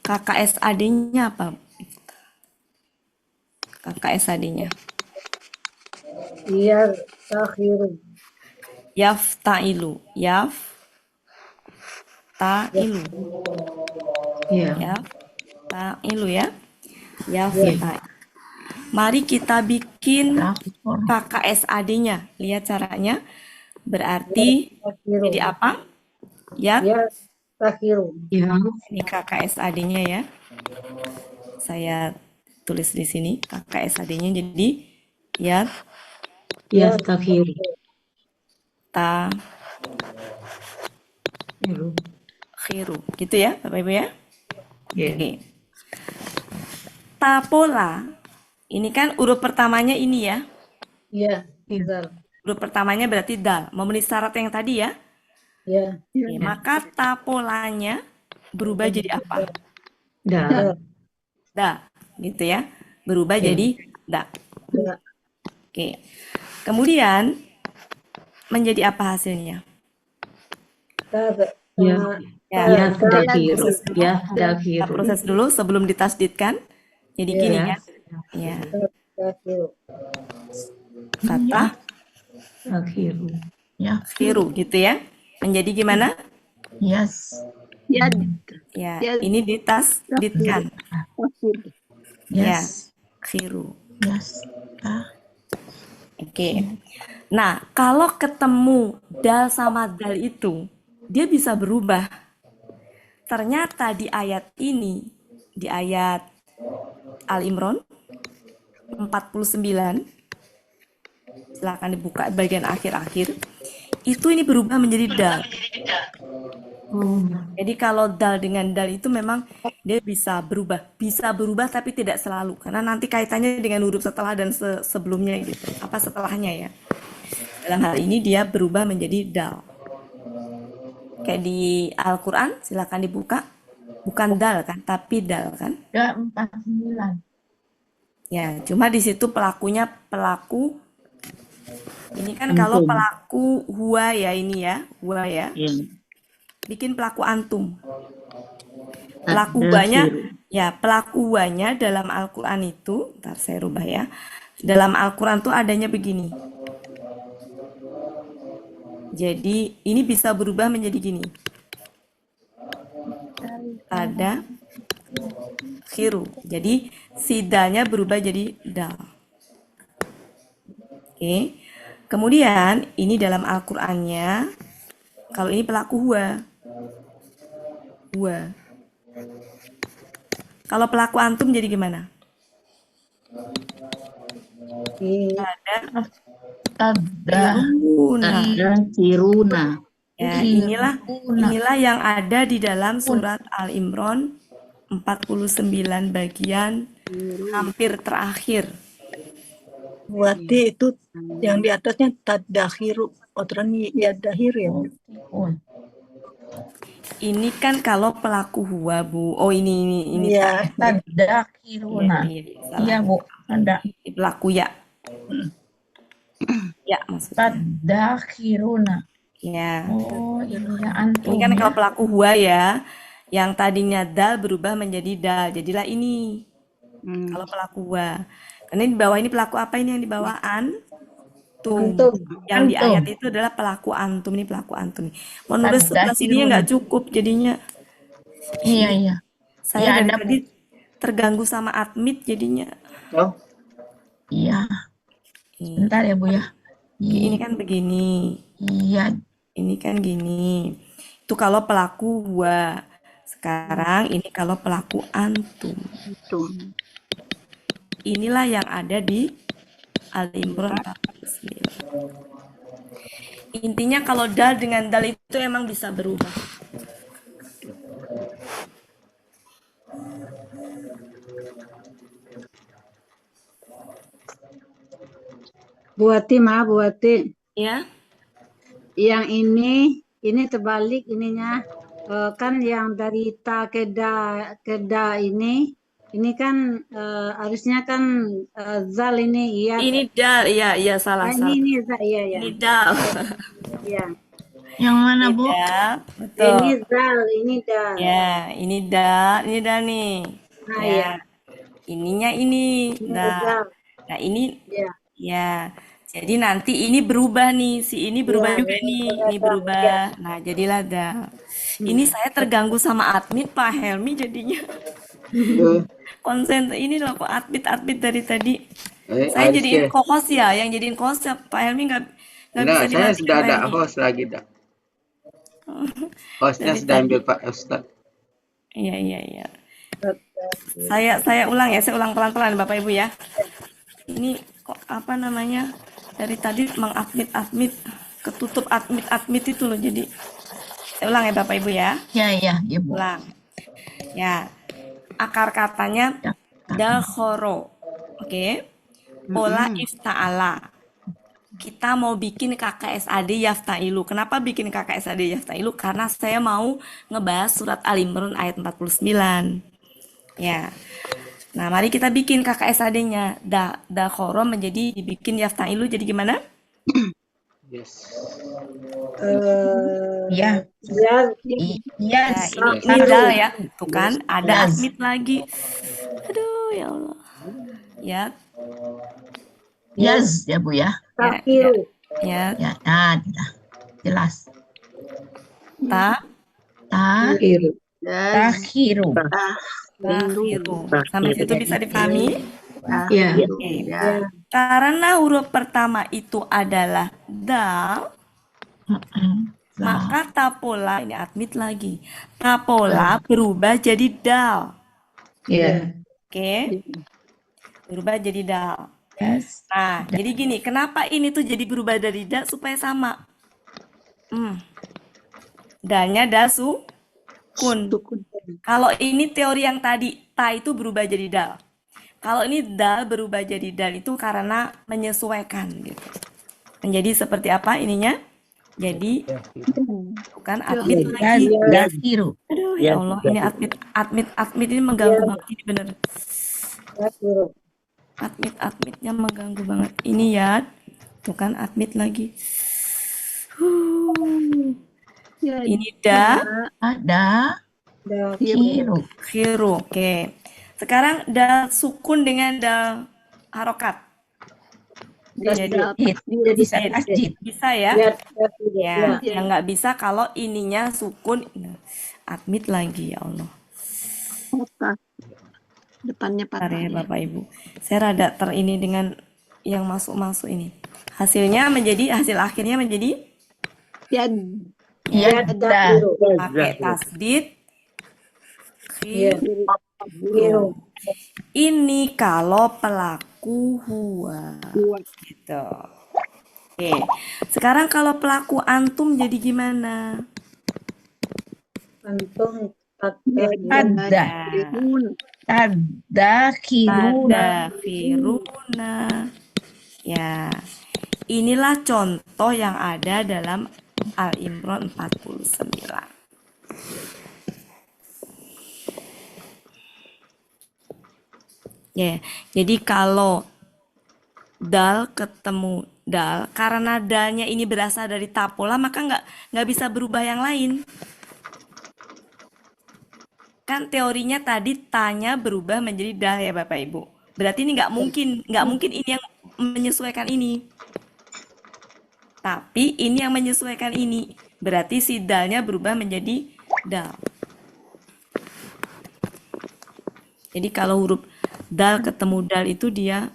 KKSAD-nya apa? KKSAD-nya. Yafta'ilu. Yafta'ilu. Iya. Yafta'ilu ya. Yafta'ilu. Mari kita bikin KKSAD-nya. Lihat caranya. Berarti jadi apa? Iya. Ini KKSAD-nya ya. Saya tulis di sini KKSAD-nya jadi Yastakhiru. Khiru. Gitu ya, Bapak Ibu ya? Iya. Oke. Tapola. Ini kan huruf pertamanya ini ya. Iya. Huruf pertamanya berarti dal. Memenuhi syarat yang tadi ya. Oke, maka tapolanya berubah jadi apa? Da. Da. Gitu ya. Berubah jadi da. Oke. Kemudian menjadi apa hasilnya? Ya. Ya, Yastakhiru. kita Yastakhiru. proses dulu sebelum ditasdidkan. Jadi gini ya. Ya. Kata Yastakhiru. khiru gitu ya. Menjadi gimana? Yes. Ya, ini ditasdidkan. Ya, khiru. Yes. Oke. Nah, kalau ketemu dal sama dal itu, dia bisa berubah. Ternyata di ayat ini, di ayat Al-Imran 49, silakan dibuka bagian akhir-akhir, itu ini berubah menjadi dal. Jadi kalau dal dengan dal itu memang dia bisa berubah tapi tidak selalu, karena nanti kaitannya dengan huruf setelah dan sebelumnya gitu, apa setelahnya ya. Dalam hal ini dia berubah menjadi dal. Kayak di Al-Quran, silakan dibuka. Bukan dal kan, tapi dal kan. Ya, 49. Ya, cuma di situ pelakunya pelaku. Ini kan kalau pelaku huwa ya ini ya, huwa ya. Bikin pelaku antum. Pelaku huwanya, ya pelaku huwanya dalam Al-Quran itu, ntar saya rubah ya. Dalam Al-Quran tuh adanya begini. Jadi ini bisa berubah menjadi gini. Ada khiru. Jadi si dalnya berubah jadi dal. Oke. Kemudian ini dalam Al-Qur'annya, kalau ini pelaku huwa. Huwa. Kalau pelaku antum jadi gimana? Ada Tiruna. ya, inilah yang ada di dalam surat Al-Imran 49 bagian hampir terakhir. Berarti itu yang di atasnya tadakhiru, otran yadahir ya. Ini kan kalau pelaku huwa, Bu. Oh, ini ya. Tadakhiruna. Iya, Bu. Ada pelaku ya. Ya, maksudnya. Tadakhiruna. Ya. Oh, ini ya antum. Ini kan kalau pelaku huwa ya, yang tadinya dal berubah menjadi dal. Jadilah ini. Kalau pelaku huwa. Karena di bawah ini pelaku apa ini yang di bawah an? antum. Antum. Yang di ayat Antum. itu adalah pelaku antum. Ini pelaku antum. Mau nulis sebelah sininya Taddakhirun. nggak cukup jadinya. Iya, iya. Saya Iya, dari ada, Bu. tadi terganggu sama admit jadinya. Oh, Iya. Ih, Bentar ya, Bu ya. Ini kan begini. Iya. Ini kan gini. Itu kalau pelaku huwa. Sekarang ini kalau pelaku antum. Tuh. Inilah yang ada di Al-Imran 49. Intinya kalau dal dengan dal itu emang bisa berubah. Buati, Buati. Ya, Yang ini terbalik ininya. Kan yang dari ta ke da ini kan harusnya kan zal ini iya. ini dal. Iya salah salah. Ini iya ya. Ini dal. Iya. Yang mana, Ini Bu? dal, Ini betul. zal, ini dal. Ya, ini dal nih. Nah, Ya, ya. ininya ini Ini dal. zal. Nah, ini Ya. ya. Jadi nanti ini berubah nih, si ini berubah Ya, juga ini nih, berubah, ini berubah. ya. Nah, jadilah dal. Ini saya terganggu sama admit Pak Helmi jadinya. Konsen ini loh kok admit dari tadi. Saya Aris jadiin ke? co-host ya, yang jadiin co-host ya, Pak Helmi nggak bisa Enggak, saya dimatikan sudah Pak ada Helmi. host lagi dah. Hostnya Dari sudah tadi. ambil Pak Ustadz. Iya. Saya ulang ya, saya ulang pelan-pelan Bapak Ibu ya. Ini kok apa namanya? Dari tadi mengadmit ketutup admit itu loh jadi. Saya ulang ya Bapak Ibu ya. Iya, Bu. Ulang. Ya. Akar katanya dakhoro. Oke. Pola ifta'ala. Kita mau bikin KKSAD yaftailu. Kenapa bikin KKSAD yaftailu? Karena saya mau ngebahas surat Al-Imran ayat 49. Ya. Nah, mari kita bikin KKSAD-nya. Dakhoro menjadi dibikin yaftailu jadi gimana? Yes. Iya. Ya. Iya. Nah, ini dal ya. Tuh kan, ada Yes. admit lagi. Aduh, ya Allah. Ya, Yes, ya, Bu ya. Takiru. ya. Ya, nah, tidak. Jelas. Takiru. Takhiru. Takhiru. Sampai situ bisa dipahami? Ya. Oke. Karena huruf pertama itu adalah dal, maka tapola, ini admit lagi. Tapola berubah jadi dal. Ya. Oke. Berubah jadi dal. Yes. Nah, jadi gini, kenapa ini tuh jadi berubah dari dal supaya sama? Dalnya dal sukun. Kalau ini teori yang tadi, ta itu berubah jadi dal. Kalau ini dal berubah jadi dal itu karena menyesuaikan gitu. Menjadi seperti apa ininya? Jadi bukan admit lagi. Takhiru. Aduh ya Allah, ini admit ini mengganggu banget ini bener. Admitnya mengganggu banget. Ini ya, tuh kan admit lagi. Ini Ada khiru. khiru. Oke. Sekarang dal sukun dengan dal harokat. Jadi Bisa tasjid. bisa ya? Ya, yang nggak bisa kalau ininya sukun. Nah, admit lagi ya Allah. Depannya Bentar patah. ya Bapak Ibu. Saya rada terini dengan yang masuk-masuk ini. Hasil akhirnya menjadi Ya. Ya, ada. pakai tasdid. Khiru. Ini kalau pelaku huwa. Gitu. Oke. Sekarang kalau pelaku antum jadi gimana? Antum Ada. Tadakhiruna. Tadakhiruna. Ya. Inilah contoh yang ada dalam Al-Imran 49. Ya, jadi kalau dal ketemu dal, karena dalnya ini berasal dari tapola, maka nggak bisa berubah yang lain. Kan teorinya tadi tanya berubah menjadi dal ya Bapak Ibu. Berarti ini nggak mungkin ini yang menyesuaikan ini. Tapi ini yang menyesuaikan ini. Berarti si dalnya berubah menjadi dal. Jadi kalau huruf dal ketemu dal itu dia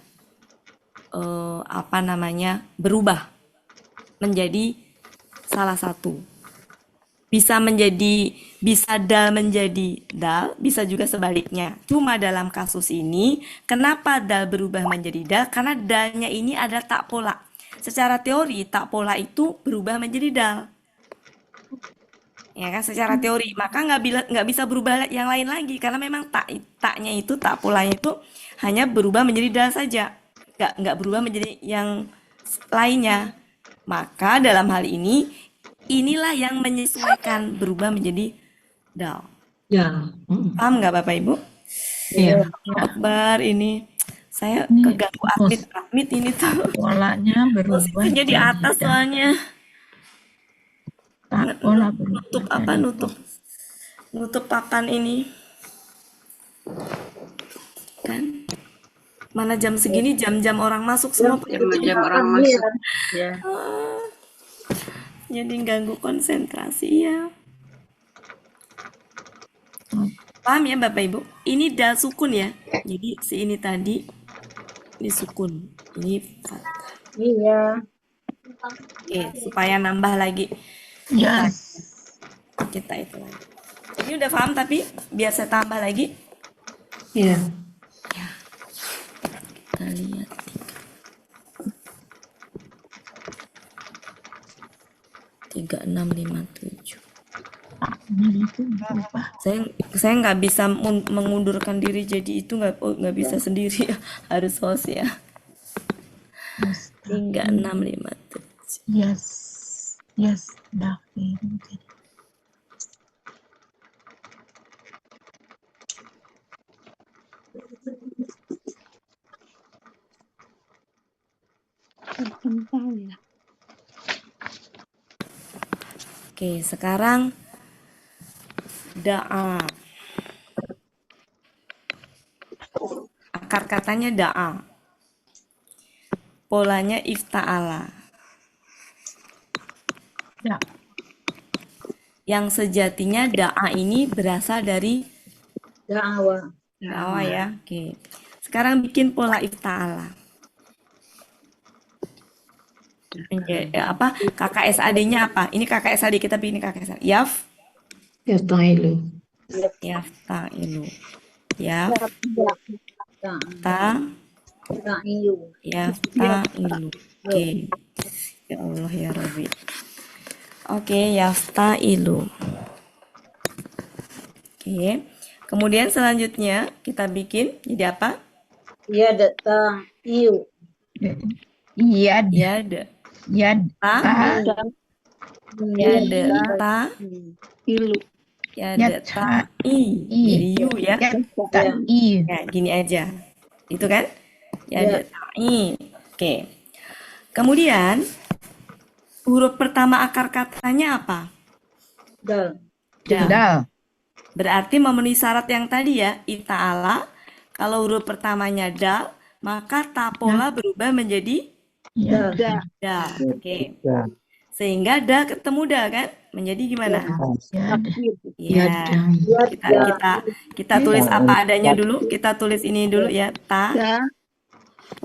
berubah menjadi salah satu. Bisa dal menjadi dal, bisa juga sebaliknya. Cuma dalam kasus ini, kenapa dal berubah menjadi dal? Karena dalnya ini ada tak pola. Secara teori, tak pola itu berubah menjadi dal. Ya kan, secara teori. Maka nggak bisa berubah yang lain lagi. Karena memang taknya itu, tak polanya itu hanya berubah menjadi dal saja. Nggak berubah menjadi yang lainnya. Maka dalam hal ini, inilah yang menyesuaikan berubah menjadi dal. Ya. Paham nggak Bapak Ibu? Iya. Akbar ini saya Ini keganggu admit ini tuh. polanya berubah Posisinya di atas dal. soalnya. Tak pola berubah jadi Nutup papan ini. Kan? Mana jam segini jam-jam orang masuk semua. Jam orang masuk. Ya. Jadi ganggu konsentrasi ya. Paham ya Bapak Ibu? Ini dal sukun ya. Jadi si ini tadi ini sukun. Ini fathah. Iya. Oke, supaya nambah lagi. Yes. Kita itu lagi. Ini udah paham tapi biar saya tambah lagi. Iya. Kita lihat 3657. Ini itu berubah. Saya nggak bisa mengundurkan diri jadi itu nggak bisa sendiri ya. Harus host ya. 3657. Yes, David. Oke, sekarang da'a. Akar katanya da'a. Polanya ifta'ala. Ya. Yang sejatinya da'a ini berasal dari Da'wa. da'a ya. Oke. Sekarang bikin pola ifta'ala. KKSAD-nya apa? Ini KKSAD, kita bikin KKSAD. Yaftailu. Yaftailu. Da'iyu. Yaftailu. Oke. Ya Allah ya Rabbi. Oke, yaftailu. Oke. Kemudian selanjutnya kita bikin jadi apa? Iya, da'iyu. Yad. Ta. Ilu. Ta'i. Jadi yu ya. Ta'i. Ya, gini aja. Itu kan? Ta'i. Oke. Kemudian huruf pertama akar katanya apa? Dal. Dal. Berarti memenuhi syarat yang tadi ya, ita'ala. Kalau huruf pertamanya dal, maka tapola berubah menjadi Ya. da. Oke. Sehingga da ketemu da kan? Menjadi gimana? Ya. Kita tulis apa adanya dulu. Kita tulis ini dulu ya. Ta.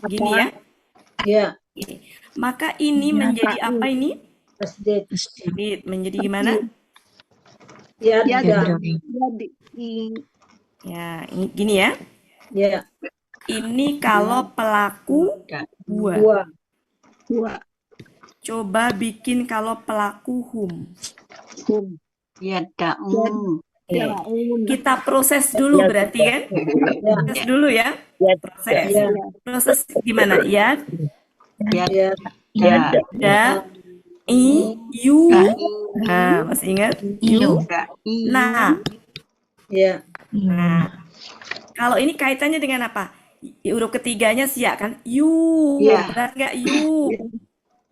Gini ya. Iya. Maka ini menjadi apa ini? Tasdid. Menjadi gimana? Ya. Ya, ini gini ya. Ya. Ini kalau pelaku gua. Coba bikin kalau pelaku hum. Yada'un. Kita proses dulu berarti kan? Proses dulu ya. Proses gimana? Ya. Yu. Nah, masih ingat? Yu. Nah. Nah. Kalau ini kaitannya dengan apa? Huruf ketiganya siak kan? Yu. Berat nggak yu?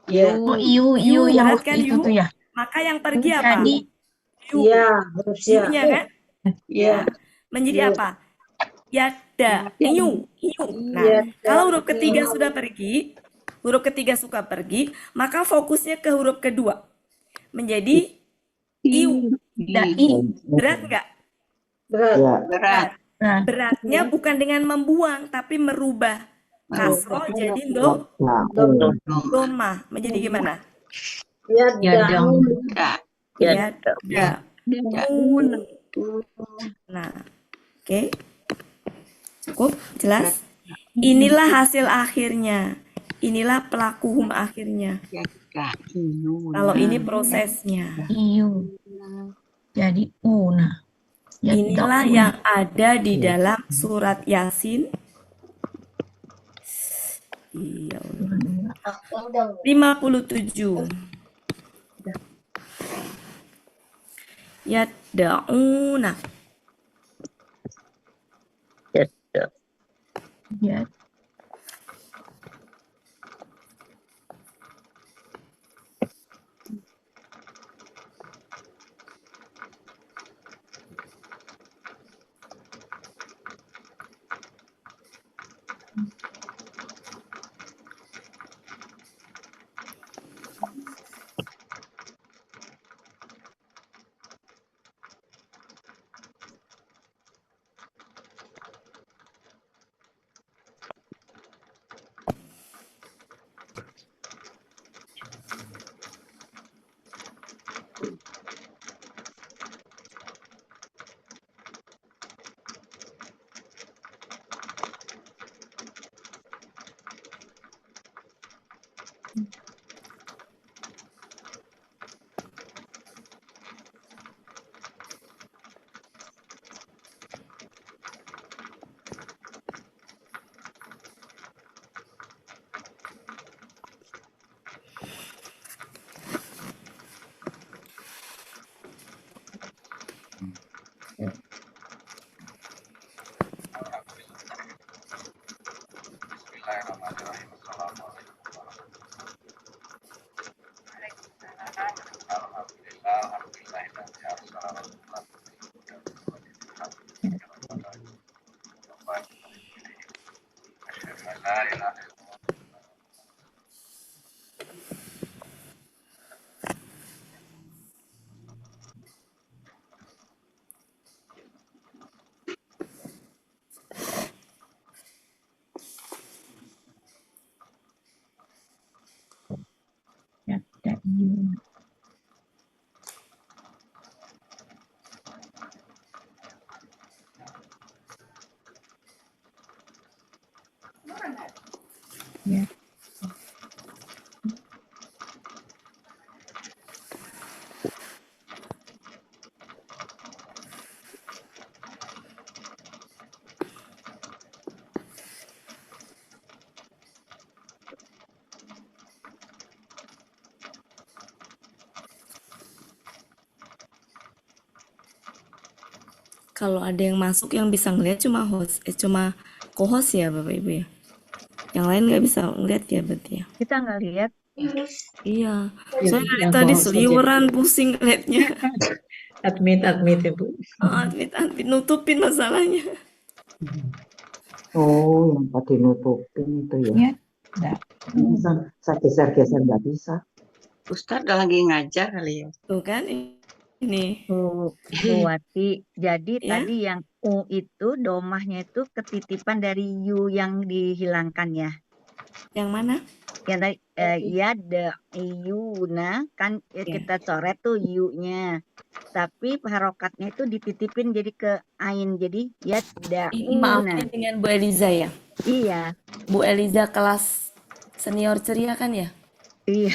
Oh, iu yang Berat kan itu yu? tuh ya. Maka yang pergi apa? Jadi Yu. Yu-nya kan? Menjadi apa? Yada. Yu. Nah, kalau huruf ketiga sudah pergi, huruf ketiga suka pergi, maka fokusnya ke huruf kedua. Menjadi iu. Berat nggak? Berat. Berat. Beratnya bukan dengan membuang, tapi merubah kasroh jadi doma. Menjadi gimana? Yada'un. Yada'un. Nah, oke. Cukup? Jelas? Inilah hasil akhirnya. Inilah pelaku akhirnya. Kalau ini prosesnya. Iu. Jadi una. Inilah yang ada di dalam surat Yasin. Iya. 57. Yad'una. Ya. Ya. Kalau ada yang masuk yang bisa ngeliat cuma cuma co-host ya Bapak Ibu ya. Yang lain nggak bisa ngeliat ya berarti ya. Kita nggak lihat. Iya. Ya, Saya dari yang tadi co-host aja. seliweran pusing liatnya. Admit ya Bu. Admit nutupin masalahnya. Oh, yang pakai nutupin itu ya. Ya. Enggak. Bisa, saya geser-geser nggak bisa. Ustadz lagi ngajar kali ya. Tuh kan ini. Bu Wati, jadi Ya. tadi yang U itu domahnya itu ketitipan dari U yang dihilangkan ya. Yang mana? Yang tadi yad'iyuna kan kita coret tuh U-nya. Tapi harokatnya itu dititipin jadi ke ain, jadi Maaf yad'una. ini dengan Bu Eliza ya. Iya. Bu Eliza kelas senior ceria kan ya? Iya.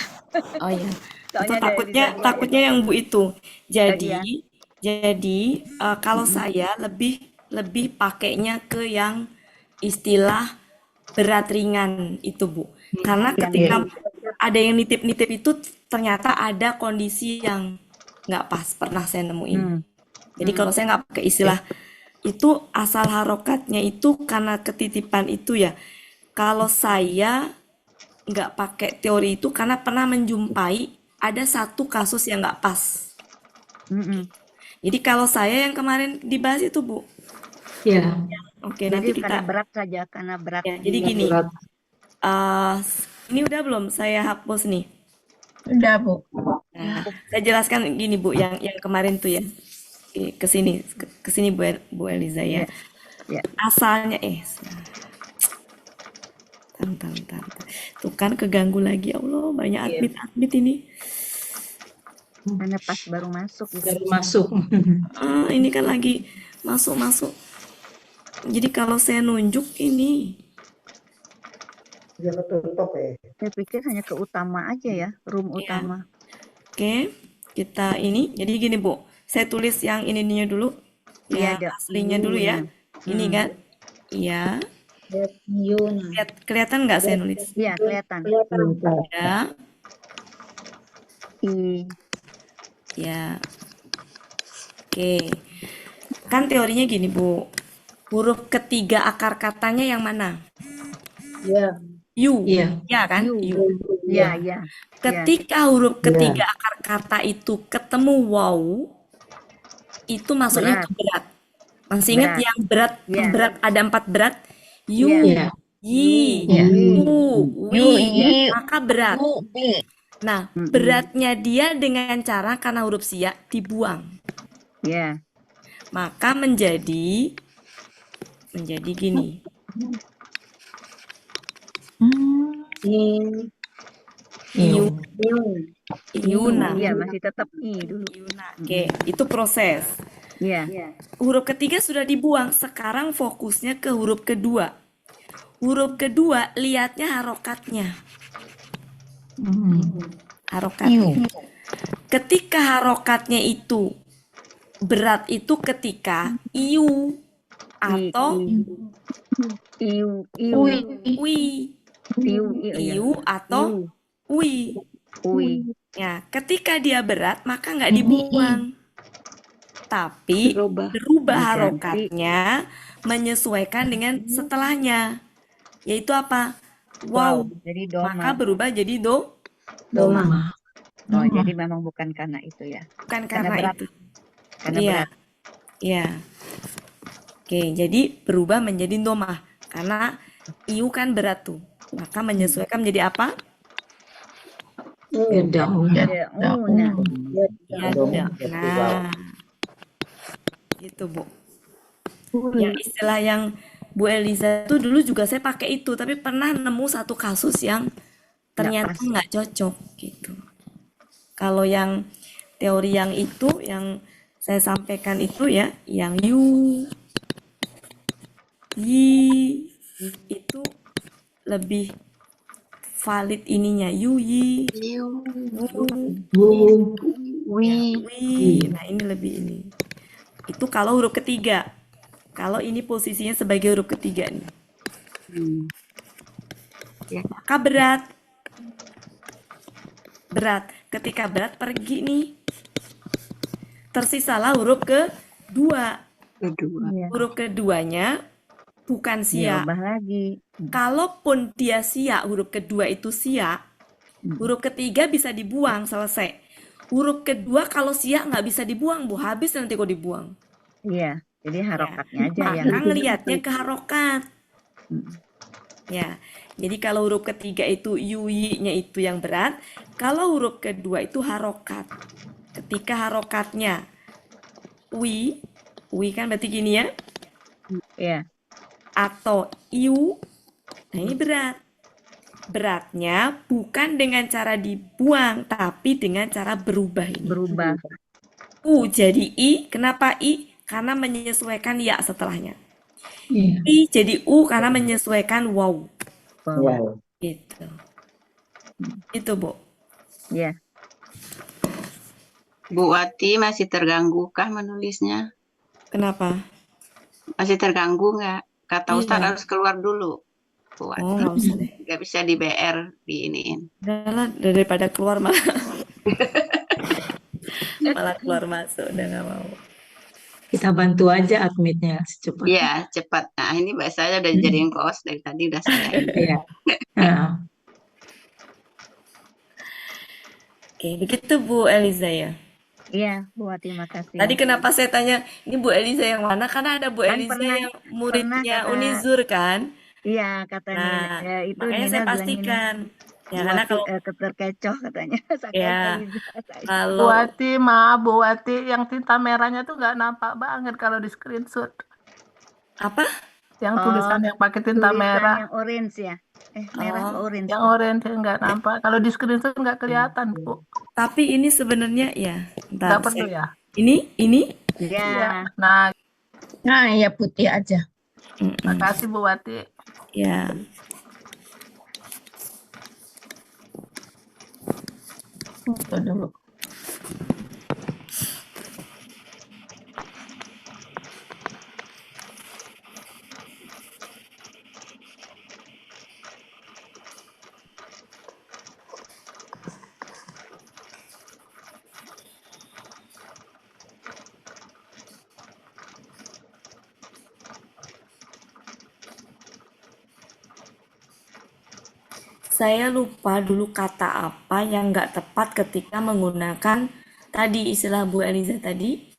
Oh iya. Soalnya Atau ada Eliza takutnya yang Bu itu. Iya. Jadi kalau saya lebih pakainya ke yang istilah berat ringan itu Bu. Karena ketika ada yang nitip-nitip itu ternyata ada kondisi yang nggak pas, pernah saya nemuin. Jadi kalau saya nggak pakai istilah itu, asal harokatnya itu karena ketitipan itu ya. Kalau saya nggak pakai teori itu karena pernah menjumpai ada satu kasus yang nggak pas. Jadi kalau saya yang kemarin dibahas itu Bu. Ya. Oke, Jadi nanti karena kita. berat saja, karena berat. Ya, jadi gini. Ini udah belum saya hapus nih? Udah, Bu. Nah, saya jelaskan gini Bu, yang kemarin tuh ya. Ke sini Bu Eliza ya. Ya. Asalnya Bentar. Tuh kan keganggu lagi, ya Allah, banyak admit ini. Karena pas baru masuk gitu. Baru masuk. Ini kan lagi masuk. Jadi kalau saya nunjuk ini, Saya pikir hanya ke utama aja ya, room Iya. utama. oke, kita ini. Jadi gini Bu, saya tulis yang ininya dulu, Iya, yang ada aslinya dulu ya. Ini kan, iya. Kelihatan nggak saya nulis? Iya, kelihatan. Ya, I. ya. Oke. Kan teorinya gini Bu, huruf ketiga akar katanya yang mana? You. Iya. Ya kan? You. Iya. Ketika huruf ketiga akar kata itu ketemu waw, itu masuknya ke berat. Masih ingat Berat. yang berat? Iya. Berat ada 4 berat. You, Iya. yi, Iya. wi, maka berat. B. Nah, beratnya dia dengan cara karena huruf siak dibuang. Iya. Maka menjadi gini. Iuna. Iya, masih tetap I dulu. Oke, itu proses. Iya. Huruf ketiga sudah dibuang, sekarang fokusnya ke huruf kedua. Huruf kedua, lihatnya harokatnya. Harokatnya. Ketika harokatnya itu berat itu ketika iu atau Iu. wi. Iu atau wi. Ya, ketika dia berat maka nggak dibuang. Tapi berubah harokatnya menyesuaikan dengan setelahnya. Yaitu apa? Wow. Jadi doma. Maka berubah jadi Doma. Oh, jadi memang bukan karena itu ya. bukan Karena karena berat. itu. Karena Iya. berat. Iya. Oke, jadi berubah menjadi domah karena iu kan berat tuh. Maka menyesuaikan menjadi apa? Dauna. Ya, nah. Gitu, Bu. Yang istilah yang Bu Eliza itu dulu juga saya pakai itu, tapi pernah nemu satu kasus yang ternyata nggak cocok gitu. Kalau yang teori yang itu yang saya sampaikan itu ya, yang yu, yi itu lebih valid ininya yu, yi, wi. Nah, ini lebih ini. Itu kalau huruf ketiga. Kalau ini posisinya sebagai huruf ketiga nih. Maka berat. Ketika berat pergi nih. Tersisalah huruf kedua. Huruf keduanya bukan siak. Dirubah lagi. Kalaupun dia siak, huruf kedua itu siak, huruf ketiga bisa dibuang, selesai. Huruf kedua kalau siak nggak bisa dibuang, Bu. Habis nanti kok dibuang. Iya, jadi harokatnya aja yang Maka ngelihatnya ke harokat. Ya, jadi kalau huruf ketiga itu yuyi-nya itu yang berat, kalau huruf kedua itu harokat. Ketika harokatnya wi kan berarti gini ya, Iya. atau iu, nah ini berat. Beratnya bukan dengan cara dibuang, tapi dengan cara berubah ini. Berubah. Jadi i, kenapa i? Karena menyesuaikan ya setelahnya. Iya. I jadi u karena menyesuaikan wow. Gitu. Itu, Bu. Iya. Bu Wati masih terganggu kah menulisnya? Kenapa? Masih terganggu nggak? Kata Iya. Ustaz harus keluar dulu. Bu Wati. Oh, nggak usah deh. Nggak bisa di BR diiniin. Udahlah, daripada keluar malah keluar masuk, udah nggak mau. Kita bantu aja admitnya secepatnya. Iya, cepat. Nah, ini Mbak saya udah dijadiin host dari tadi udah saya. Iya. Nah, Oke, begitu Bu Eliza ya. Iya, Bu, terima kasih. Tadi kenapa saya tanya, ini Bu Eliza yang mana? Karena ada Bu Kan Eliza pernah- yang muridnya pernah kata- Unizur kan? Iya, kata Nah, Nina. Itu makanya Nina saya bilang pastikan. Ya, karena kalau keterkecoh katanya. Saking ya Eliza saya. Bu kalau Wati, maaf Bu Wati, yang tinta merahnya tuh nggak nampak banget kalau di screenshot. apa? Yang tulisan yang pakai tinta Tulisan merah, yang orange ya. Merah Oh, ke orange yang tuh. orange nggak nampak. Kalau di screenshot nggak kelihatan Bu. tapi ini sebenarnya ya, Nggak bentar, perlu ya? ini, Ya. Iya. Nah, Nah, ya putih aja. makasih Bu Wati. ya. Foto dulu. Saya lupa dulu kata apa yang nggak tepat ketika menggunakan tadi istilah Bu Eliza tadi.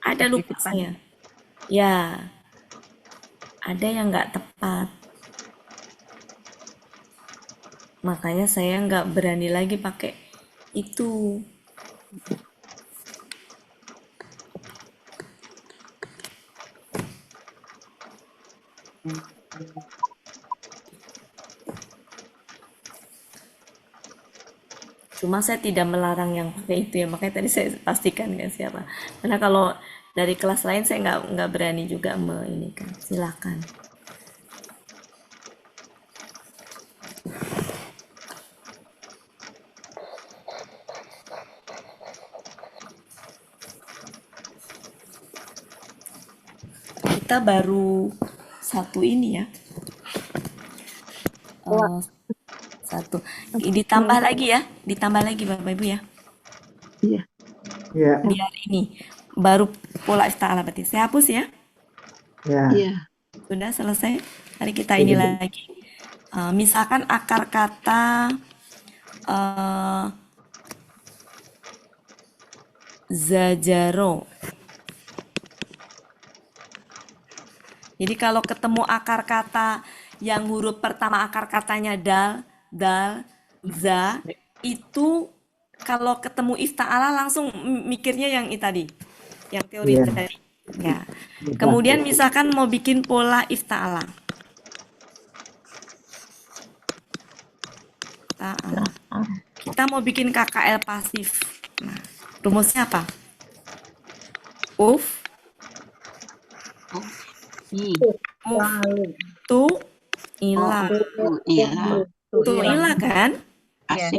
Ada lupa saya. Ya, ada yang nggak tepat. Makanya saya nggak berani lagi pakai itu. Cuma saya tidak melarang yang pakai itu ya, makanya tadi saya pastikan kan siapa. Karena kalau dari kelas lain saya nggak berani juga ini kan. Silakan. Kita baru satu ini ya. Satu. Ditambah lagi ya, ditambah lagi Bapak Ibu ya. Iya. Iya. Biar ini baru pola isti'alah berarti. Saya hapus ya. Ya. Sudah selesai. Mari kita ini lagi. Misalkan akar kata zajaro. Jadi kalau ketemu akar kata yang huruf pertama akar katanya dal, za, itu kalau ketemu ifta'ala langsung mikirnya yang itu tadi, yang teori tadi. Ya. Kemudian misalkan mau bikin pola ifta'ala. Kita mau bikin KKL pasif. Nah, rumusnya apa? Uf, tu, ila. Tu ila kan? Ya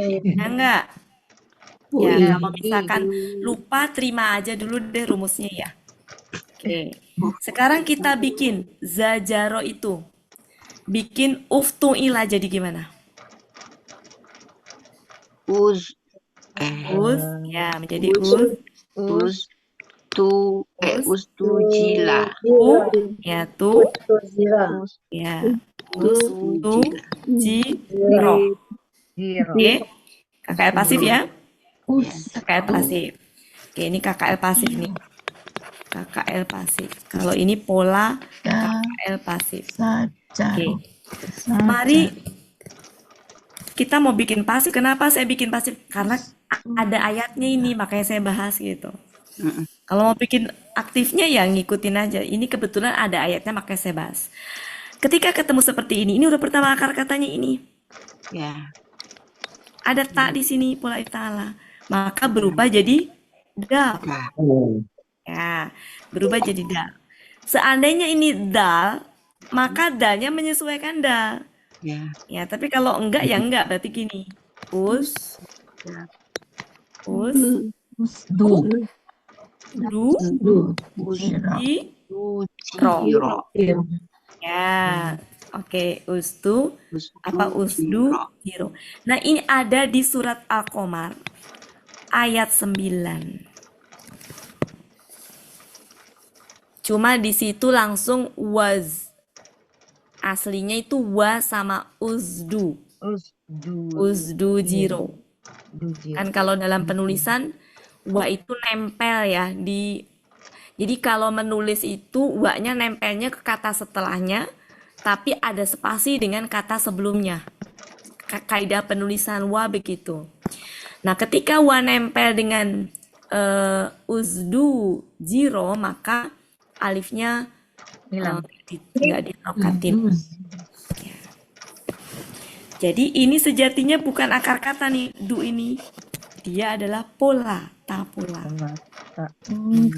enggak? Ya, kalau misalkan lupa terima aja dulu deh rumusnya ya. Oke. Sekarang kita bikin zajaro itu. Bikin uftu ila jadi gimana? Uz ya menjadi uz tu jila. Ya tu ya uz tu jiro. Oke. KKL pasif ya. KKL pasif. Oke, ini KKL pasif nih. KKL pasif. Kalau ini pola KKL pasif. Oke. Mari kita mau bikin pasif. Kenapa saya bikin pasif? Karena ada ayatnya ini, makanya saya bahas gitu. Kalau mau bikin aktifnya ya ngikutin aja. Ini kebetulan ada ayatnya, makanya saya bahas. Ketika ketemu seperti ini udah pertama akar katanya ini. Ya. Ada tak di sini pola ifta'ala. Maka berubah jadi dal. Ya, berubah jadi dal. Seandainya ini dal, maka dalnya menyesuaikan dal. Ya, tapi kalau enggak ya enggak, berarti gini. Ro. Ya, oke. Usdu hiro. Nah, ini ada di surat Al-Qamar ayat 9. Cuma di situ langsung was. Aslinya itu wa sama uzdu. Uzdu jiro. Kan kalau dalam penulisan wa itu nempel ya di. Jadi kalau menulis itu wa-nya nempelnya ke kata setelahnya, tapi ada spasi dengan kata sebelumnya. kaidah penulisan wa begitu. Nah, ketika wa nempel dengan uzdu zero, maka alifnya Hilang. nggak diharokatin. Jadi ini sejatinya bukan akar kata nih, du ini. Dia adalah pola, ta pola.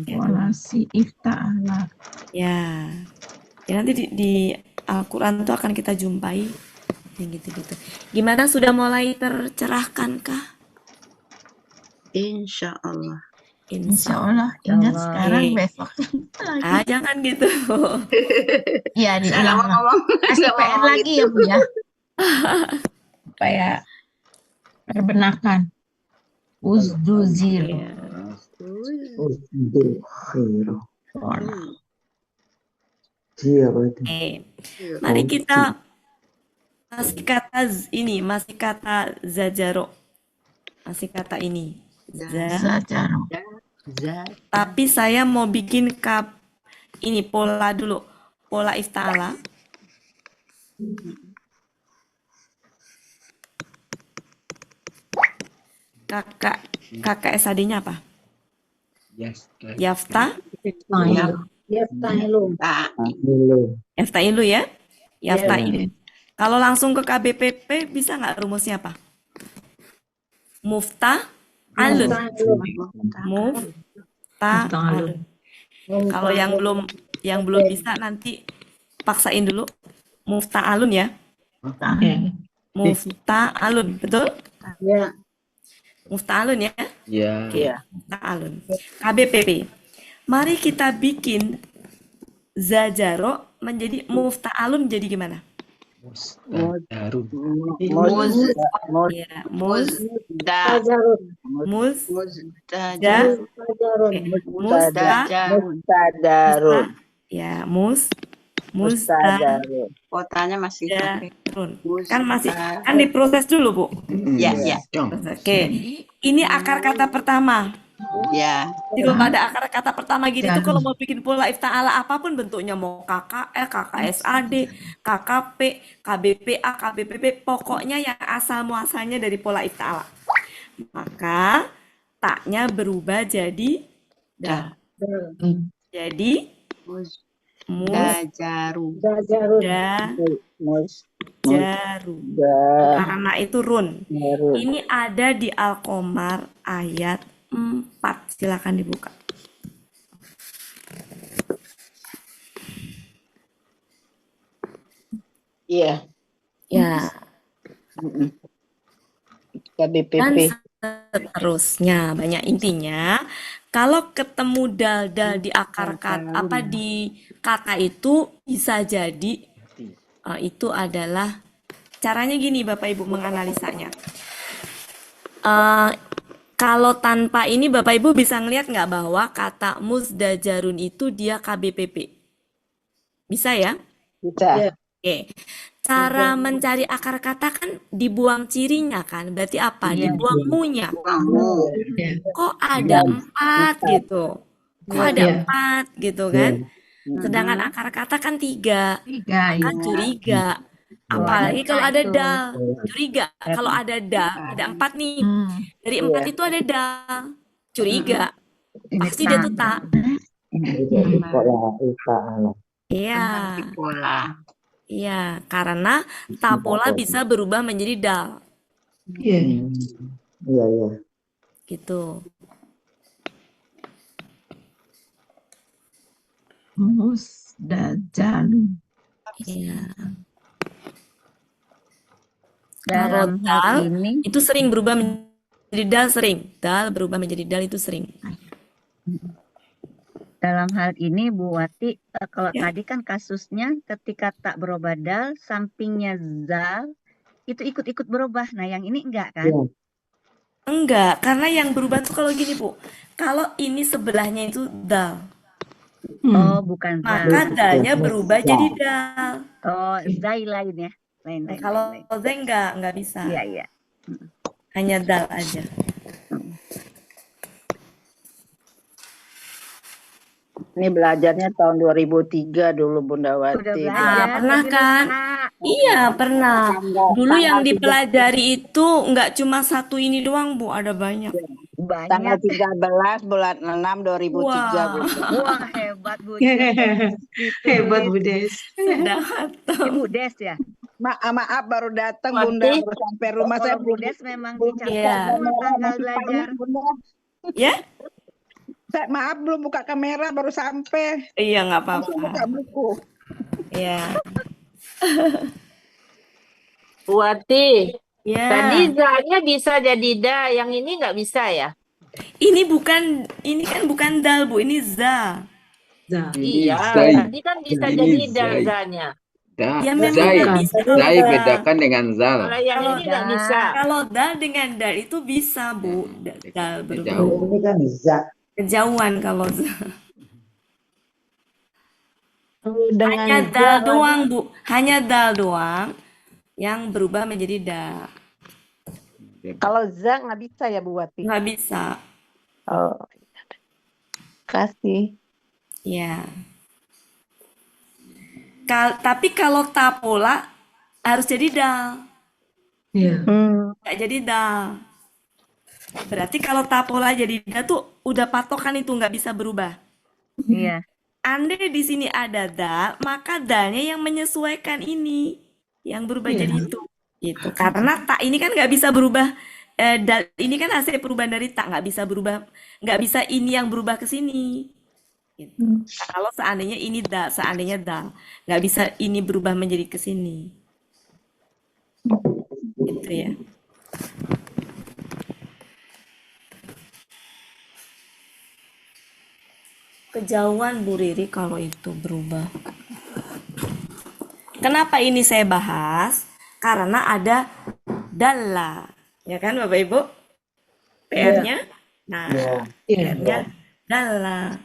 Pola si ifta'ala. Ya. Ya nanti di Al-Quran itu akan kita jumpai yang gitu-gitu. Gimana, sudah mulai tercerahkan kah? Insya Allah. Insya Allah, ingat Allah. sekarang, Oke. besok lagi. Ah, jangan gitu. Iya, Saya nggak diulang mau ngomong, kasih nggak mau PR ngomong lagi itu. ya Bu ya, supaya terbenahkan. Uzdu zero. Iya. Khairu. Pola. Ji apa itu? Oke. Mari kita masih kata zajaro. Masih kata ini. Zajaro. Tapi saya mau bikin ini pola dulu. Pola ifta'ala. Kakak SAD-nya apa? Yes. Yafta? Yaftahilu. Yafta'ilu ya? Yafta'ilu. Iya. Kalau langsung ke KBPP bisa nggak rumusnya apa? Mufta'alun. Mufta'alun. Kalau yang belum bisa nanti paksain dulu. Mufta'alun ya. Mufta'alun, betul? Ya. Mufta'alun ya? Ya. Oke, mufta'alun. KBPP. Mari kita bikin zajaro menjadi mufta'alun jadi gimana? Mustadarun. Ya, mustaja. Ya, Kotanya masih pakai. kan diproses dulu, Bu. Ya, ya. Oke. Ini akar kata pertama. Ya. Jadi kalau ada akar kata pertama gini tuh kalau mau bikin pola ifta'ala apapun bentuknya, mau KKL, KKSAD, KKP, KBPA, KBPP, pokoknya yang asal muasalnya dari pola ifta'ala. Maka taknya berubah jadi dal. Jadi Dajaru. jaru. Karena itu run. Ini ada di Al-Qamar ayat 4. Silakan dibuka. Iya. Ya. KBPP. Dan seterusnya. Banyak intinya. Kalau ketemu dal-dal di akar kata di kata itu bisa jadi itu adalah caranya gini Bapak Ibu menganalisanya. Kalau tanpa ini Bapak Ibu bisa ngelihat nggak bahwa kata musdajarun itu dia KBPP? Bisa ya? Bisa. Oke. Cara mencari akar kata kan dibuang cirinya kan? Berarti apa? Dibuang mu-nya. Kok ada 4 gitu? Kok ada 4 gitu kan? Sedangkan akar kata kan 3. Maka curiga. Apalagi kalau ada dal, curiga. Kalau ada dal, ada 4 nih. Dari 4 itu ada dal, curiga. Pasti dia tuh tak. Iya. Iya, karena tapola bisa berubah menjadi dal. Iya. Gitu. Musdajalun. Iya. Dalam hal ini itu sering berubah menjadi dal, sering. Dal berubah menjadi dal itu sering. Dalam hal ini Bu Wati, kalau tadi kan kasusnya ketika tak berubah dal, sampingnya zal, itu ikut-ikut berubah. Nah yang ini enggak kan? Enggak, karena yang berubah tuh kalau gini Bu, kalau ini sebelahnya itu dal. Oh bukan zal. Maka dalnya berubah jadi dal. Oh zai lain ya? Lain. Kalau zai enggak bisa. Iya. Hanya dal aja. Ini belajarnya tahun 2003 dulu Bunda Wati. Udah belajar, pernah kan? Iya, pernah. Dulu yang Tanggal 3, dipelajari itu nggak cuma satu ini doang, Bu, ada banyak. tanggal Banyak. 13 bulan 6 2003 Wah, Bunda. Wah, hebat Bu Des. Hebat Bu Ditulis. Des. sudah hafal. Ibu Des ya? Maaf baru datang Bunda, Wati, baru sampai rumah saya Oh, Bu belum Des memang belum dicatat buka Iya. semua kamera, tanggal masih belajar. panik Bunda. Ya? Maaf belum buka kamera, baru sampai. Iya, nggak Langsung buka apa-apa. buku. Iya. Bu Wati. Tadi Ya. za-nya bisa jadi da, yang ini nggak bisa ya? Ini kan bukan dal, Bu, ini za. Za. Ini Iya, zai. tadi kan bisa Ini jadi dal zai. za-nya. Ya Da, memang zai. nggak Bukan. bisa Zai berubah. bedakan dengan zal. Kalau yang Kalau ini nggak bisa. kalau dal dengan dal itu bisa, Bu. Dal berubah. Jauh. Ini kan za. Kejauhan kalau za. Dengan Hanya za dal doang, Bu. Hanya dal doang yang berubah menjadi da. kalau za nggak bisa ya Bu Wati. Nggak bisa. Oh, kasih. Ya. Tapi kalau tapola harus jadi dal. Iya. Nggak jadi dal. Berarti kalau tapola jadi dal tuh udah patokan itu nggak bisa berubah. Iya. Andai di sini ada dal, maka dalnya yang menyesuaikan ini, yang berubah Iya. jadi itu. Gitu. Karena tak ini kan nggak bisa berubah. Dal ini kan hasil perubahan dari tak, nggak bisa berubah, nggak bisa ini yang berubah ke sini. Gitu. Kalau seandainya ini dal, seandainya dal, nggak bisa ini berubah menjadi ke sini. Gitu ya. Kejauhan Bu Riri kalau itu berubah. Kenapa ini saya bahas? Karena ada dalla. Ya kan Bapak Ibu? PR-nya? Nah, Iya. PR-nya dalla.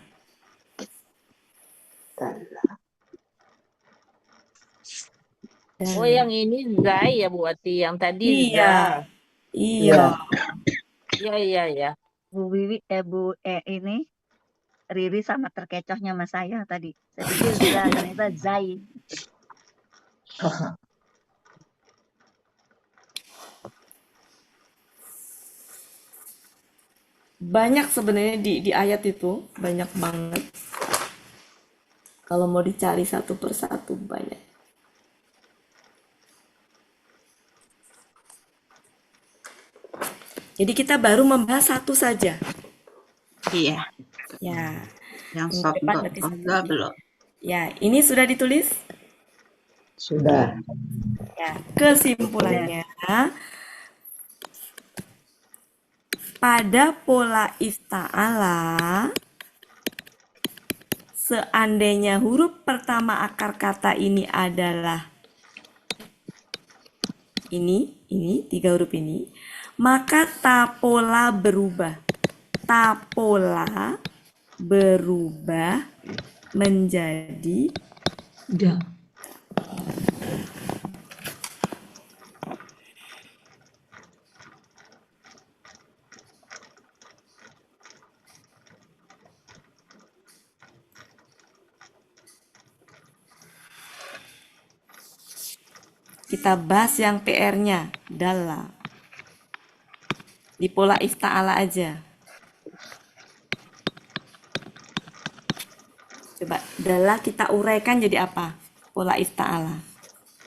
Oh, yang ini zai ya Bu Wati, yang tadi Iya. za. Iya. Iya. Bu Wiwi, ini Riri sama terkecohnya sama saya tadi. Saya pikir za, ternyata zai. Banyak sebenarnya di ayat itu, banyak banget. Kalau mau dicari satu persatu banyak. Jadi kita baru membahas satu saja. Iya. Ya, Yang minggu depan sokdo, berarti satu sokdo lagi. belum. Ya, ini sudah ditulis? Sudah. Ya, kesimpulannya pada pola ifta'ala seandainya huruf pertama akar kata ini adalah ini 3 huruf ini, maka tapola berubah. Tapola berubah menjadi Da. kita bahas yang PR-nya dalla. Di pola ifta'ala aja. Coba dalla kita uraikan jadi apa? Pola ifta'ala.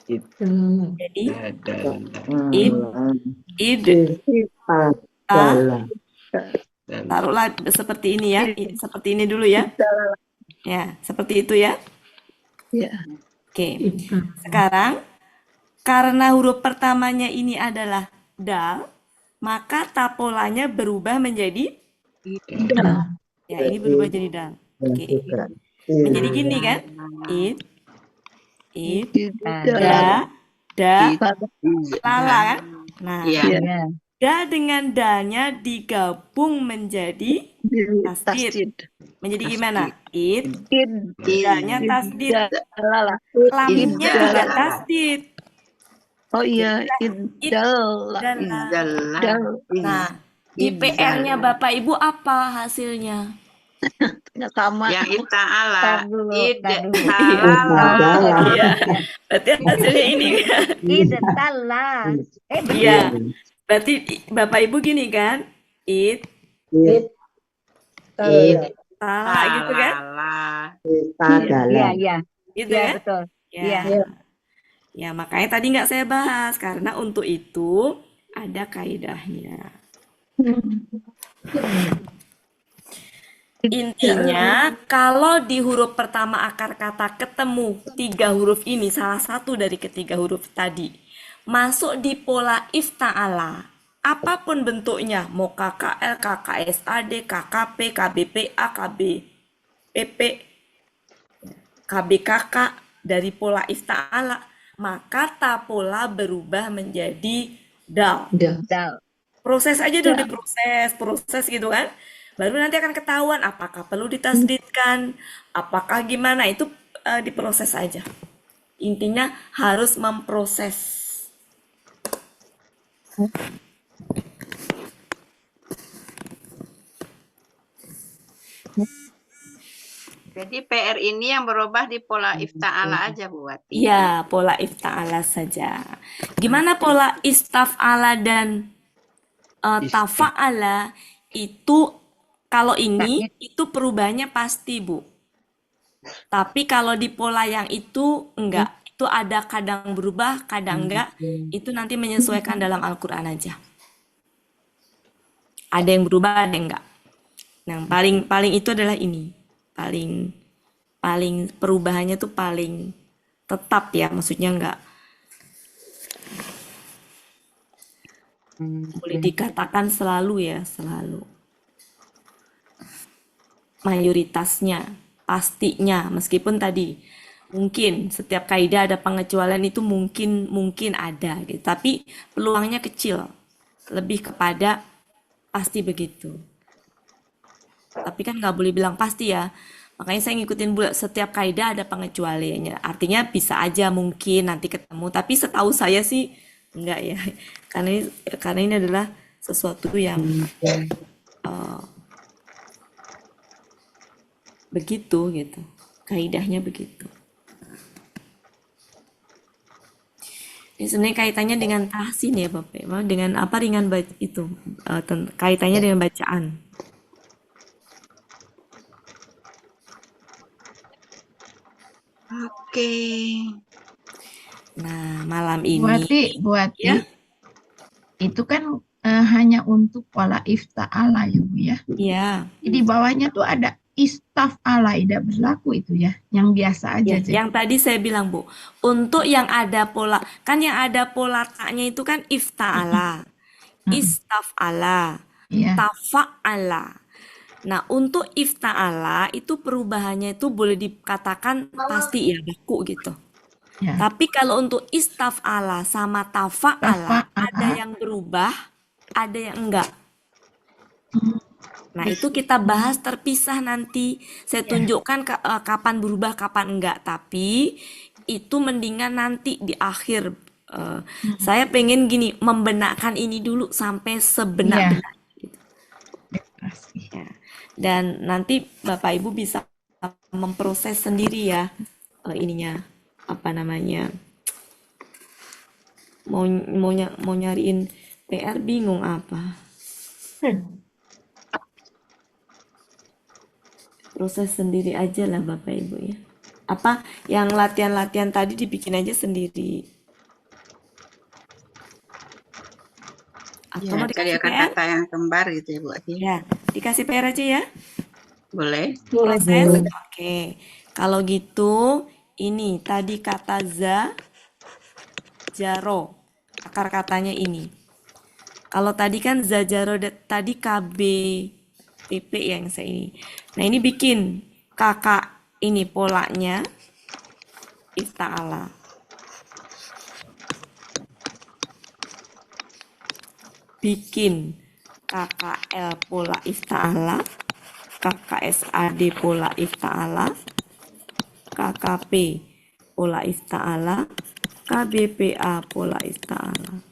Jadi id taruhlah seperti ini ya. Seperti ini dulu ya. Ya, seperti itu ya. Ya. Oke. Sekarang karena huruf pertamanya ini adalah dal, maka tapolanya berubah menjadi Da. ya, ini berubah jadi dal. Oke. Menjadi gini kan? Da, lala kan? Nah, Iya. da dengan dalnya digabung menjadi tasdid. Menjadi gimana? Dalnya tasdid. Lamnya juga tasdid. Oh iya, Nah, di PR-nya Bapak Ibu apa hasilnya? Nggak sama. Yang ifta'ala. Tar dulu. Idtalala. Iya. Berarti hasilnya ini kan? Idtala. Betul. Iya. Berarti Bapak Ibu gini kan? Id. Salah gitu kan? Iya, iya. Gitu Iya, ya? betul. Ya. Iya. Ya, makanya tadi nggak saya bahas karena untuk itu ada kaidahnya. Intinya, kalau di huruf pertama akar kata ketemu 3 huruf ini, salah satu dari ketiga huruf tadi, masuk di pola ifta'ala, apapun bentuknya, mau KKL, KKSAD, KKP, KBPA, KBPP, KBKK, dari pola ifta'ala, maka ta pola berubah menjadi dal. Dal. Proses aja dulu proses gitu kan. Baru nanti akan ketahuan apakah perlu ditasdidkan, apakah gimana, itu diproses aja. Intinya harus memproses. Jadi PR ini yang berubah di pola ifta'ala aja Bu Wati. Iya, pola ifta'ala saja. Gimana pola istaf'ala dan tafa'ala itu, kalau ini itu perubahannya pasti Bu. Tapi kalau di pola yang itu enggak, itu ada kadang berubah, kadang enggak, itu nanti menyesuaikan dalam Al-Quran aja. Ada yang berubah, ada yang enggak. Yang paling itu adalah ini. Paling perubahannya tuh paling tetap ya, maksudnya enggak boleh dikatakan selalu ya, selalu. Mayoritasnya, pastinya, meskipun tadi mungkin setiap kaidah ada pengecualian, itu mungkin ada gitu, tapi peluangnya kecil, lebih kepada pasti begitu. Tapi kan nggak boleh bilang pasti ya, makanya saya ngikutin setiap kaidah ada pengecualiannya, artinya bisa aja mungkin nanti ketemu, tapi setahu saya sih enggak ya, karena ini adalah sesuatu yang begitu gitu, kaidahnya begitu. Ini sebenarnya kaitannya dengan tahsin ya Bapak, dengan apa, dengan itu kaitannya dengan bacaan. Oke. Nah, malam ini Bu Wati, ya, itu kan hanya untuk pola ifta'ala ya Bu ya. ya, Di bawahnya tuh ada istaf'ala, tidak berlaku itu ya, yang biasa aja. ya, yang tadi saya bilang Bu, untuk yang ada pola, kan yang ada pola taknya itu kan ifta'ala, istaf'ala, tafa'ala. Nah, untuk ifta'ala itu perubahannya itu boleh dikatakan pasti ya, baku gitu. Ya. Tapi kalau untuk istaf'ala sama tafa'ala, ada yang berubah, ada yang enggak. Nah, itu kita bahas terpisah nanti. Saya tunjukkan kapan berubah, kapan enggak. Tapi itu mendingan nanti di akhir. Saya pengen gini, membenarkan ini dulu sampai sebenar-benar. Ya. Dan nanti Bapak Ibu bisa memproses sendiri ya, ininya apa namanya, mau nyariin PR bingung apa. Proses sendiri aja lah Bapak Ibu ya. Apa yang latihan-latihan tadi dibikin aja sendiri. Atau Ya, mau dikasih cari PR? kata yang kembar gitu ya Bu Wati. Ya, dikasih PR aja ya. Boleh. Proses. Oke. Kalau gitu, ini tadi kata jaro. Akar katanya ini. Kalau tadi kan zajaro, tadi KBPP yang saya ini. Nah, ini bikin kakak ini polanya ifta'ala. Bikin KKL pola ifta'ala, KKSAD pola ifta'ala, KKP pola ifta'ala, KBPA pola ifta'ala,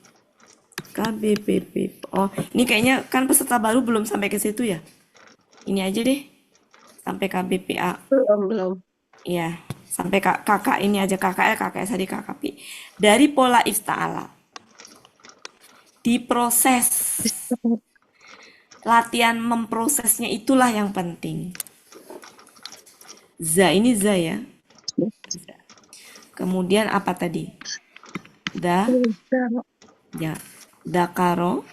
KBPP. Oh, ini kayaknya kan peserta baru belum sampai ke situ ya. Ini aja deh. Sampai KBPA. Belum. Iya, sampai kakak ini aja, kakak tadi kakak Pi. Dari pola ifta'ala. Diproses. Latihan memprosesnya itulah yang penting. Za ini za ya. Za. Kemudian apa tadi? Ya, dakaro,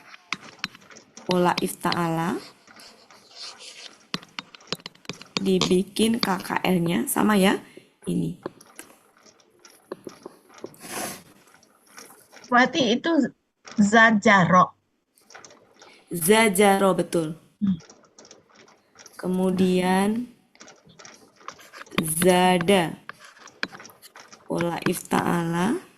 pola ifta'ala, dibikin KKL-nya sama ya, ini. Berarti itu zajaro. Zajaro, betul. Kemudian zada, pola ifta'ala.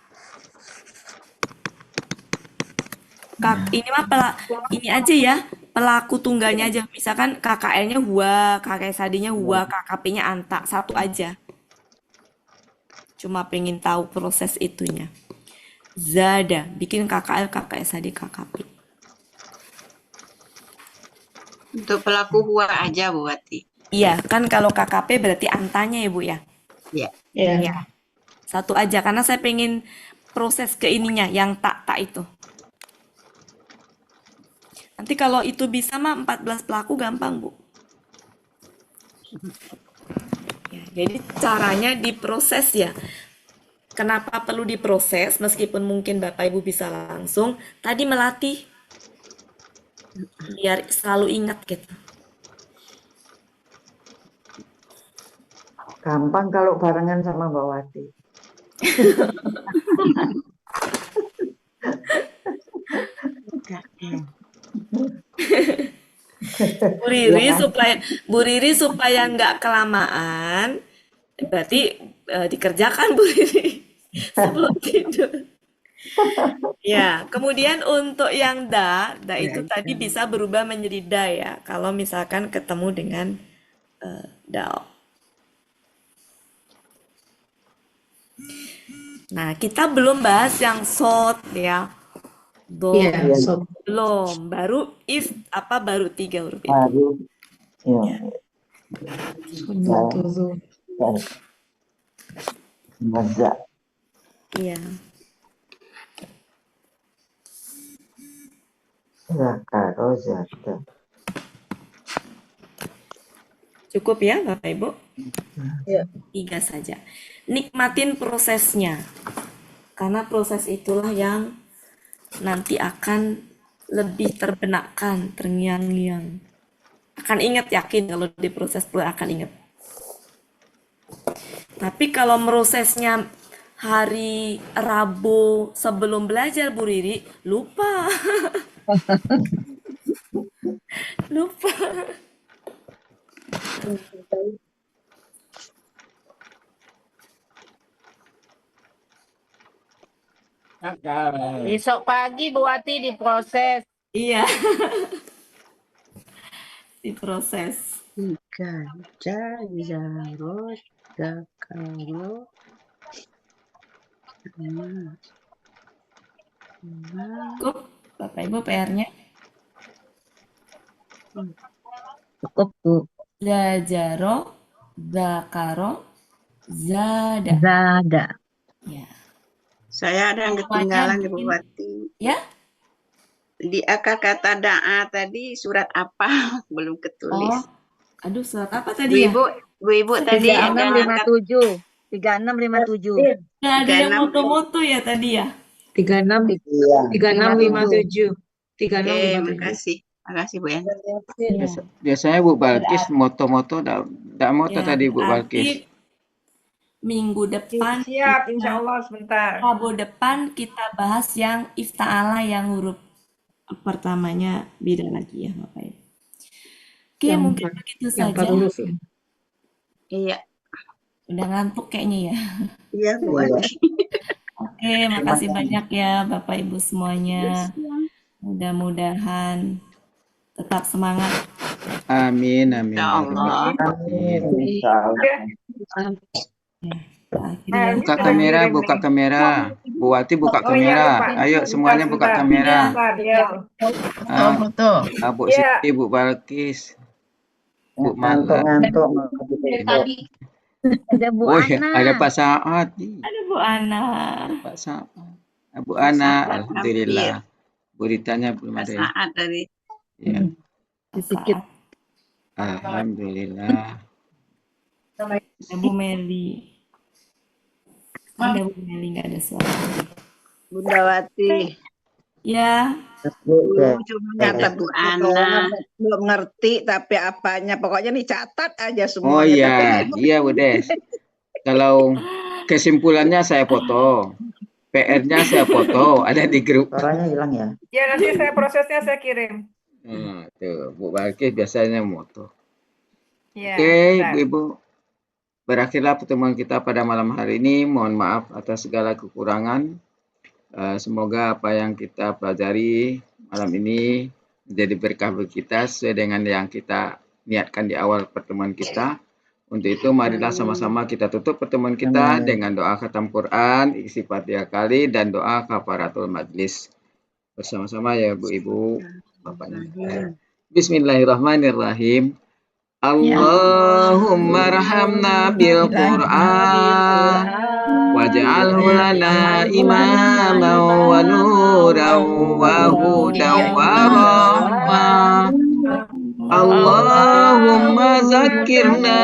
Ini mah ini aja ya, pelaku tunggalnya aja. Misalkan KKL-nya huwa, KKSAD-nya huwa, KKP-nya anta, satu aja. Cuma pengen tahu proses itunya. Zada, bikin KKL, KKSAD, KKP. Untuk pelaku huwa aja Bu Wati. Iya, kan kalau KKP berarti antanya ya Bu ya? Iya. Iya. Satu aja, karena saya pengen proses ke ininya, yang tak itu. Nanti kalau itu bisa mah 14 pelaku gampang, Bu. Ya, jadi caranya diproses ya. Kenapa perlu diproses meskipun mungkin Bapak Ibu bisa langsung? Tadi melatih biar selalu ingat gitu. Gampang kalau barengan sama Mbak Wati. Bu Riri supaya nggak kelamaan, berarti dikerjakan Bu Riri sebelum tidur. Ya, kemudian untuk yang da itu tadi bisa berubah menjadi da ya, kalau misalkan ketemu dengan dal. Nah, kita belum bahas yang sot ya. Do, belum, baru baru 3 huruf itu. Baru, Ya. Maza. Iya. Zakaro zada. Cukup ya Bapak Ibu? Ya. 3 saja. Nikmatin prosesnya. Karena proses itulah yang nanti akan lebih terbenakkan, terngiang-ngiang. Akan ingat, yakin kalau di proses akan ingat. Tapi kalau prosesnya hari Rabu sebelum belajar Bu Riri, lupa. Lupa. Besok pagi Bu Wati diproses. Iya. Diproses. Jaro, dakaro. Cukup Bapak Ibu PR-nya? Cukup Bu. Zajaro, zakaro, zada. Zada. Ya. Saya ada yang ketinggalan Bu Wati. Ya? Di akar kata da'a tadi surat apa? Belum ketulis. Aduh, surat apa tadi ya? Bu Ibu tadi 3657. 3657. Nggak ada yang moto-moto ya tadi ya? 3657. 3657. Makasih Bu ya. Biasanya Bu Balkis moto-moto, enggak moto tadi Bu Balkis. Minggu depan Siap, insya Allah sebentar. Rabu depan kita bahas yang ifta'ala yang huruf pertamanya beda lagi ya Bapak Ibu. Oke, mungkin begitu saja. Iya. Udah ngantuk kayaknya ya. Iya Bu Wati. Oke, makasih banyak ya Bapak Ibu semuanya. Mudah-mudahan tetap semangat. Amin, amin. Ya Allah. Buka kamera, buka kamera. Bu Wati buka kamera. Ayo semuanya buka kamera. Bu Siti, Bu Balkis. Bu Mala. Ngantuk-ngantuk mau ditutup. Ada Bu Oh ya, Ana. ada Pak Saad. Ada Bu Ana. Pak Saad. Bu Ana, Saat alhamdulillah. Bu Ritanya belum ada ya. saat tadi. Ya. Sedikit. Alhamdulillah. Ada Bu Meli. Ada Bu Meli, nggak ada suara. Bunda Wati. Ya, Cuma kata Bu Ana. Belum ngerti tapi apanya. Pokoknya nih catat aja Oh semuanya. iya, iya Bu Des. Kalau kesimpulannya saya foto, PR-nya saya foto, ada di grup. Suaranya hilang ya. Ya, nanti saya prosesnya saya kirim. Tuh, Bu Balkis biasanya moto. Ya, Oke, bentar. Ibu-Ibu. Berakhirlah pertemuan kita pada malam hari ini. Mohon maaf atas segala kekurangan. Semoga apa yang kita pelajari malam ini menjadi berkah bagi kita sesuai dengan yang kita niatkan di awal pertemuan kita. Untuk itu marilah sama-sama kita tutup pertemuan kita dengan doa khatam Quran, isi Fatihah kali dan doa kafaratul majlis. Bersama-sama ya Bu-Ibu, Bapaknya. Bismillahirrahmanirrahim. Allahumma rahamna bil Qur'an waj'alhu lana imaman wa nuran wa hudan wa rahmah. Allahumma zakkirna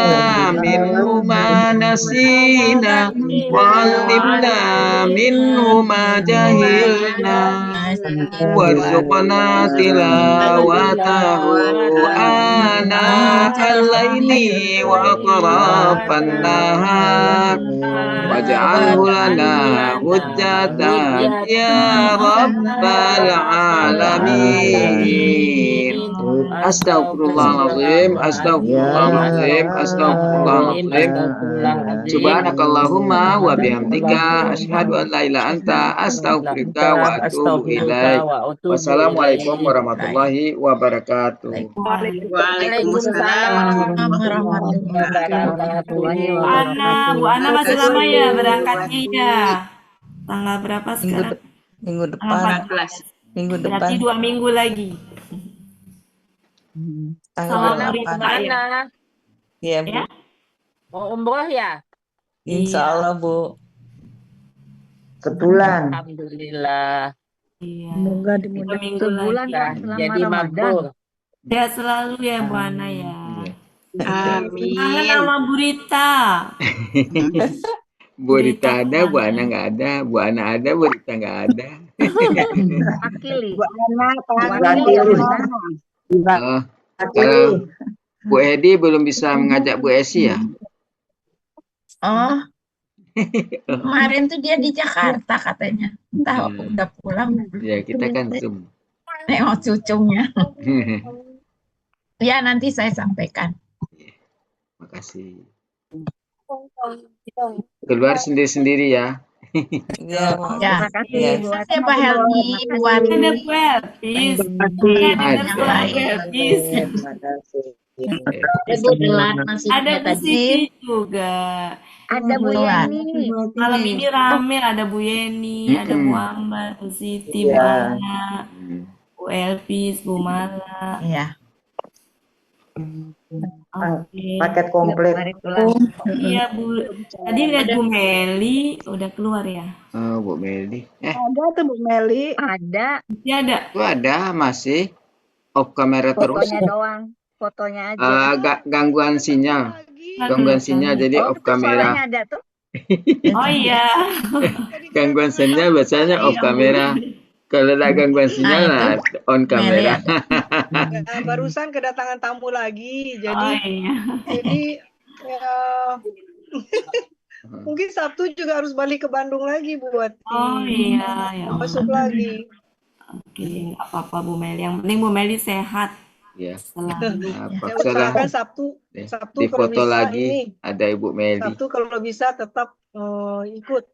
minhu ma nasina wa 'allimna minhu ma jahilna warzuqna tilawatahu ana al-laili wa atrafan nahar waj'alhu lana hujjatan ya rabbal alamin. Astagfirullahaladzim, astagfirullahaladzim, astagfirullahaladzim. Subhanakallahumma wa bihamdika asyhadu an la ilaha anta astaghfiruka wa atubu ilaik. Wassalamualaikum warahmatullahi wabarakatuh. Waalaikumsalam warahmatullahi wabarakatuh. Bu Ana masih lama ya berangkatnya ya? Tanggal berapa sekarang? Minggu depan. Minggu depan. Berarti 2 minggu lagi. Tanggal Salam berapa? Mana? Iya, Bu. Ya? Mau umroh ya? Insya Allah, Bu. Sebulan. Alhamdulillah. Iya. Semoga 2 dimudahkan. minggu Sebulan lagi. kan selama Jadi Ramadan. makbul. Sehat selalu ya Bu Ana ya. Amin. Kangen sama Bu Rita. Bu Rita ada, Bu Ana nggak ada, Bu Ana ada, Bu Rita nggak ada. Akili. Bu Ana, Kalau Bu Edi belum bisa mengajak Bu Esi ya? Oh, kemarin tuh dia di Jakarta katanya. Entah udah pulang. Ya kita kan Zoom. Nengok cucunya. Ya nanti saya sampaikan. Makasih. Keluar sendiri-sendiri ya. Iya, Bu. Ya. Terima kasih Iya. Bu Terima kasih Pak Helmi buat Ada Bu Elvis. Ada Bu Elvis. Terima kasih. Ibu telat masih Ada Bu Siti juga. Ada Bu Keluar. Yeni. Malam ini rame, ada Bu Yeni, ada Bu Ambar, Bu Siti, Bu Iya. Ana, Bu Elvis, Bu Mala. Iya. Oke. Paket komplit. Mari pulang. Iya Bu. Tadi lihat Bu Meli udah keluar ya? Oh, Bu Meli. Ada tuh Bu Meli. Ada. Masih ada. Itu ada masih off kamera terus. Fotonya doang. Fotonya aja. Gangguan sinyal. Gangguan sinyal jadi off kamera. Suaranya ada tuh. Oh iya. Gangguan sinyal biasanya off kamera. Kalau ada gangguan sinyal nah, on kamera. Nah, barusan kedatangan tamu lagi. Oh Jadi iya. ya, mungkin Sabtu juga harus balik ke Bandung lagi buat Oh iya. Ya masuk Allah. lagi. Oke, nggak apa-apa Bu Meli. Yang penting Bu Meli sehat Ya. selalu. Ya Paksalah usahakan Sabtu di kalau foto bisa lagi ini. ada Ibu Meli. Sabtu kalau bisa tetap ikut.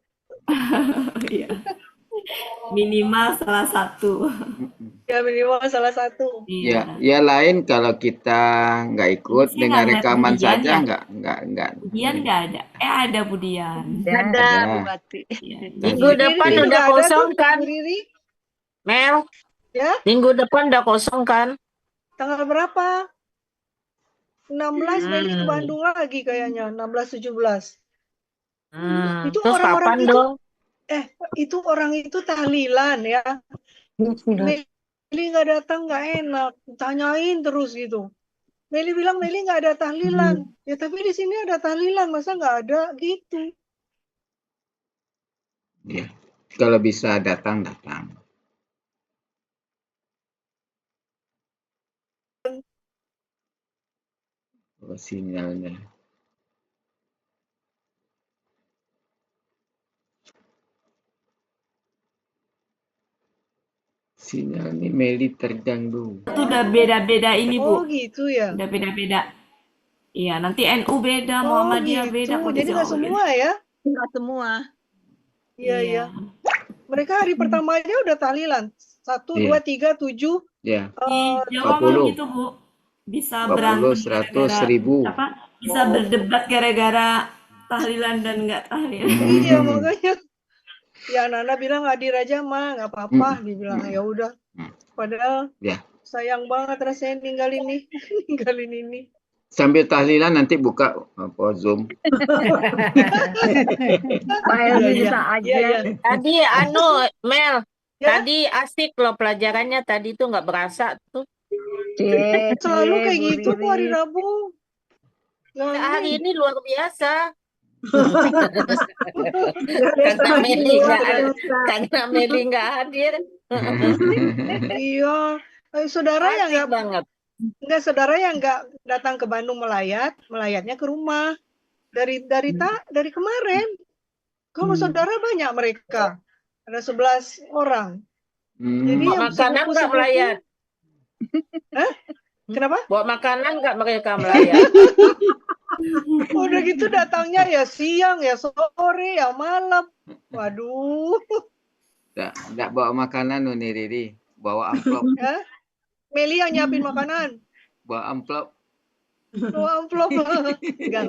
Iya. Minimal salah satu. Ya minimal salah satu. Ya, ya lain kalau kita nggak ikut Saya dengan nggak lihat rekaman Budian saja ya? nggak. Budian nggak ada. Ada Budian. Ada Ada. Bu Bati. Iya. Minggu Bu Riri depan juga udah ada kosong tuh, kan, Bu Riri. Mel? Ya, Minggu depan udah kosong kan? tanggal berapa? 16 Meli ke Bandung lagi kayaknya, 16-17. Itu Terus orang-orang kapan itu, dong? itu orang itu tahlilan ya. Meli nggak datang nggak enak, tanyain terus gitu. Meli bilang Meli nggak ada tahlilan, ya tapi di sini ada tahlilan, masa nggak ada gitu. Ya, kalau bisa datang. Oh, sinyalnya. Sinyal nih Meli terganggu. Itu udah beda-beda ini, Bu. Oh gitu ya. Udah beda-beda. Iya, nanti NU beda, Oh Muhammadiyah gitu, beda, kok jadi di nggak Jawa beda. semua ya? Enggak semua. Iya iya. Mereka hari pertamanya udah tahlilan. 1, 2, 3, 7. Ya. Di Jawa mah 20. gitu, Bu. Bisa 20, berantem 100, gara-gara 1000. apa? Bisa berdebat gara-gara tahlilan dan nggak tahlilan. Iya makanya. Ya Nana bilang hadir aja mah, nggak apa-apa. Dibilang ya udah. Padahal Ya. sayang banget rasanya ninggalin ini. Sambil tahlilan nanti buka Zoom. Pak Helmi bisa aja. Tadi Mel, tadi asik loh pelajarannya, tadi tuh nggak berasa tuh. Selalu kayak gitu kok hari Rabu. Hari ini luar biasa. Karena Meli nggak hadir. Iya, saudara yang saudara yang nggak datang ke Bandung melayatnya ke rumah dari kemarin. Kalau saudara banyak mereka, ada 11 orang. Jadi bawa makanan nggak melayat? Hah? Kenapa? Bawa makanan nggak mereka melayat? Udah gitu datangnya ya siang, ya sore, ya malam. Waduh. Nggak bawa makanan nih Riri, bawa amplop. Meli yang nyiapin makanan. Bawa amplop. Bawa amplop. Enggak.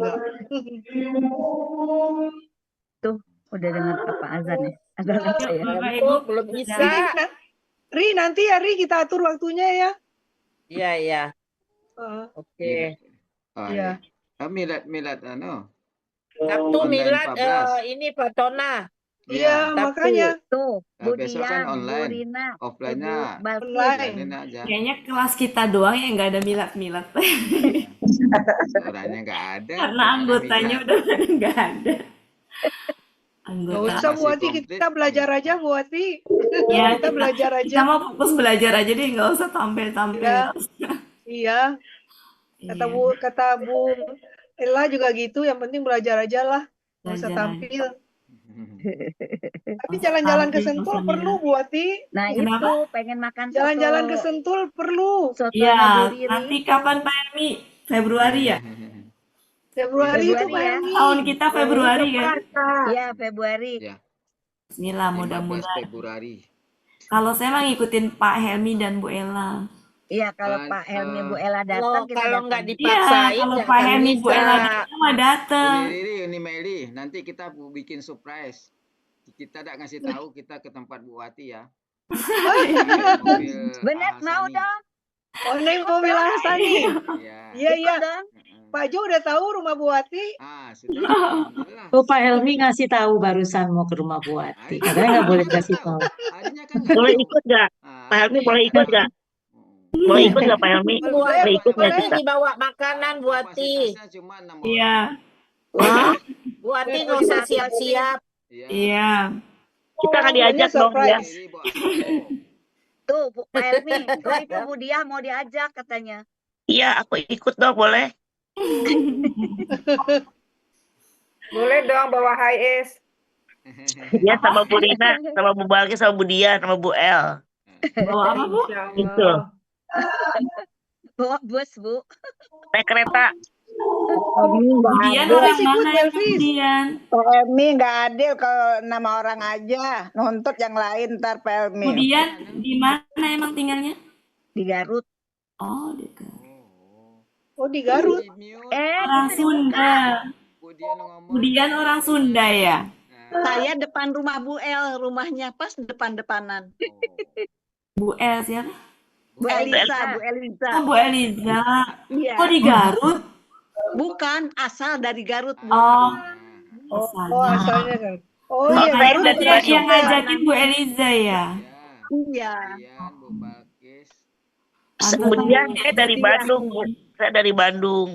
Tuh, udah dengar apa azan ya? Azan apa ya? Bapak Ibu belum bisa. Ri, nanti ya Ri kita atur waktunya ya. Iya. Oke. Iya. Milad Sabtu milad ini Pak Tona. Iya, makanya. Tuh, Bu besok kan Dian, Bu online. Rina, Offline-nya. online aja. Kayaknya kelas kita doang yang nggak ada milad-milad. Orangnya nggak ada. Karena anggotanya udah nggak ada. Nggak usah Bu Wati, kita belajar aja Bu Wati. Ya, kita belajar aja. Kita mau fokus belajar aja deh, nggak usah tampil-tampil. Iya. Kata Bu Ella juga gitu, yang penting belajar aja lah. Nggak usah tampil. Tapi jalan-jalan ke Sentul perlu Bu Wati. Nah itu pengen makan jalan-jalan ke Sentul perlu. Iya, nanti kapan Pak Helmi? Februari ya? Februari itu Pak ya. Helmi. Tahun kita Februari kan? Iya, Februari. Bismillah, mudah-mudahan. Februari. Kalau saya mah ngikutin Pak Helmi dan Bu Ella. Iya, kalau Pak Helmi Bu Ella datang kita kalau datang. nggak dipaksain kalau Pak Helmi Bu Ella datang mah datang. Ini Meli, nanti kita bikin surprise. Kita tidak ngasih tahu kita ke tempat Bu Wati ya. Bener, mau dong. Naik mobil Hasani. Iya. Pak Jo udah tahu rumah Bu Wati? Sudah. Oh, Pak Helmi ngasih tahu barusan mau ke rumah Bu Wati. Katanya nggak boleh kasih tahu. Boleh ikut nggak? Pak Helmi boleh ikut nggak? Boleh ikut nggak Pak Helmi? Boleh ikut nggak kita? Dibawa makanan Bu Wati. Iya. Bu Wati nggak usah siap-siap. Iya. Kita akan diajak dong ya. Tuh, Pak Helmi, tuh itu Bu Dia mau diajak katanya. Iya, aku ikut dong, boleh. Boleh dong bawa high es. Iya, sama Bu Rina, sama Bu Balki, sama Bu Dia, sama Bu El. Bawa apa, Bu? Itu. Bawa bus, Bu. Naik kereta. Kemudian orang mana yang kemudian? Pak Helmi nggak adil kalau nama orang aja, nuntut yang lain ntar Pak Helmi. Kemudian di mana emang tinggalnya? Di Garut. Oh, di Garut. Oh, di Garut. Orang Sunda. Kemudian orang Sunda ya? Saya depan rumah Bu El, rumahnya pas depan-depanan. Bu El siapa? Bu Eliza, Bu Eliza. Oh, Bu Eliza. Iya. Oh, di Garut? Bukan, asal dari Garut, Bu. Oh, Oh, asalnya. asalnya kan. Oh Bu, iya, tadi Garut berarti juga yang suka. ngajakin Bu Eliza ya? Iya. Kemudian Bu Balkis. Pantesan Budian Bu saya dari Eliza Bandung, Bu. Saya dari Bandung.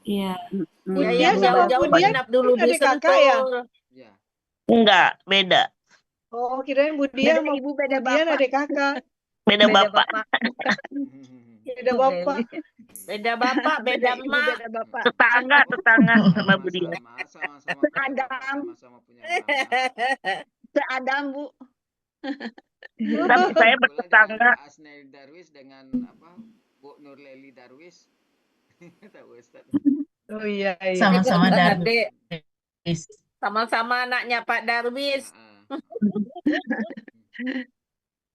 Iya. Ya Budian yang sama jauh-jauh Budian menginap dulu kan di adik kakak ya? Sentul. Ya. Enggak, beda. Oh, kirain Beda Budian sama ibu, beda Budian bapak. adik kakak. Beda Beda bapak. bapak. Beda Bu bapak. Meli. Beda bapak, beda Beda ibu, emak. beda bapak. Tetangga sama Budian. Sama-sama punya bapak, Seadam. sama-sama punya mama. Seadam, Bu. Tapi saya Kebetulan dengan bertetangga. Pak Asnail Darwis dengan apa Bu Nurleli Darwis. Tahu Ustaz. Oh iya, iya. Sama-sama Adik. Darwis. Sama-sama anaknya Pak Darwis.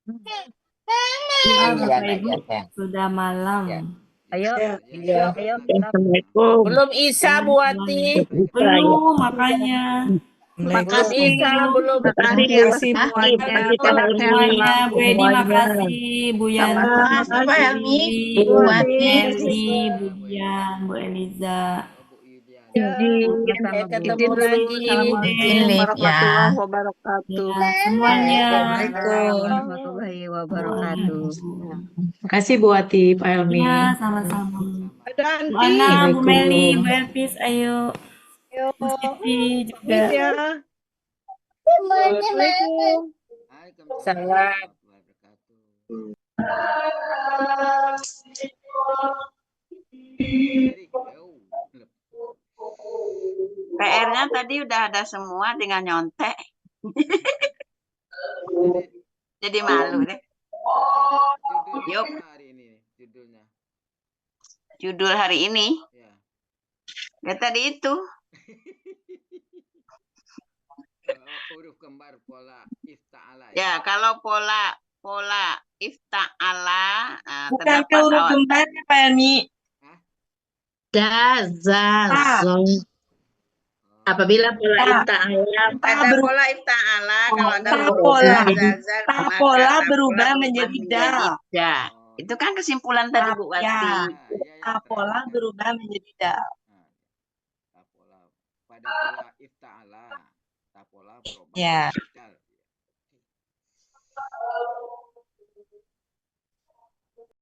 Iya, Bapak Ibu, sudah malam. Ayo, Iya. ayo. Assalamualaikum. Belum Isa Bu Wati. Belum, makanya. Belum Isa, belum. Makasih Bu Semuanya, Bu Edi makasih, Bu Yanti, Makasih Pak Helmi, Bu Bu Wati. Meli, Bu Dian, Bu Eliza. Sampai ketemu lagi. Izin live ya. Wabarakatuh. Ya, semuanya. Warahmatullahi wabarakatuh. Makasih Bu Wati, Pak Helmi. Ya, sama-sama. Ada Bu Anti. Ana, Bu Meli, Bu Elpis, ayo. Ayo. Bu Siti juga. Pamit ya. Assalamualaikum. Salam. PR-nya tadi udah ada semua, tinggal nyontek. Jadi malu deh. Yuk. Judul hari ini. Ya tadi itu. Huruf kembar pola ifta'ala. Ya, kalau pola ifta'ala Bukan ke huruf kembar ya Pak Helmi. Dazazong. Apabila pola ifta'ala ada pola ifta'ala, kalau ada pola berubah menjadi dal. Itu kan kesimpulan tadi Bu Wati. Pola berubah menjadi dal. Pada pola ifta'ala. Pola berubah Ya. menjadi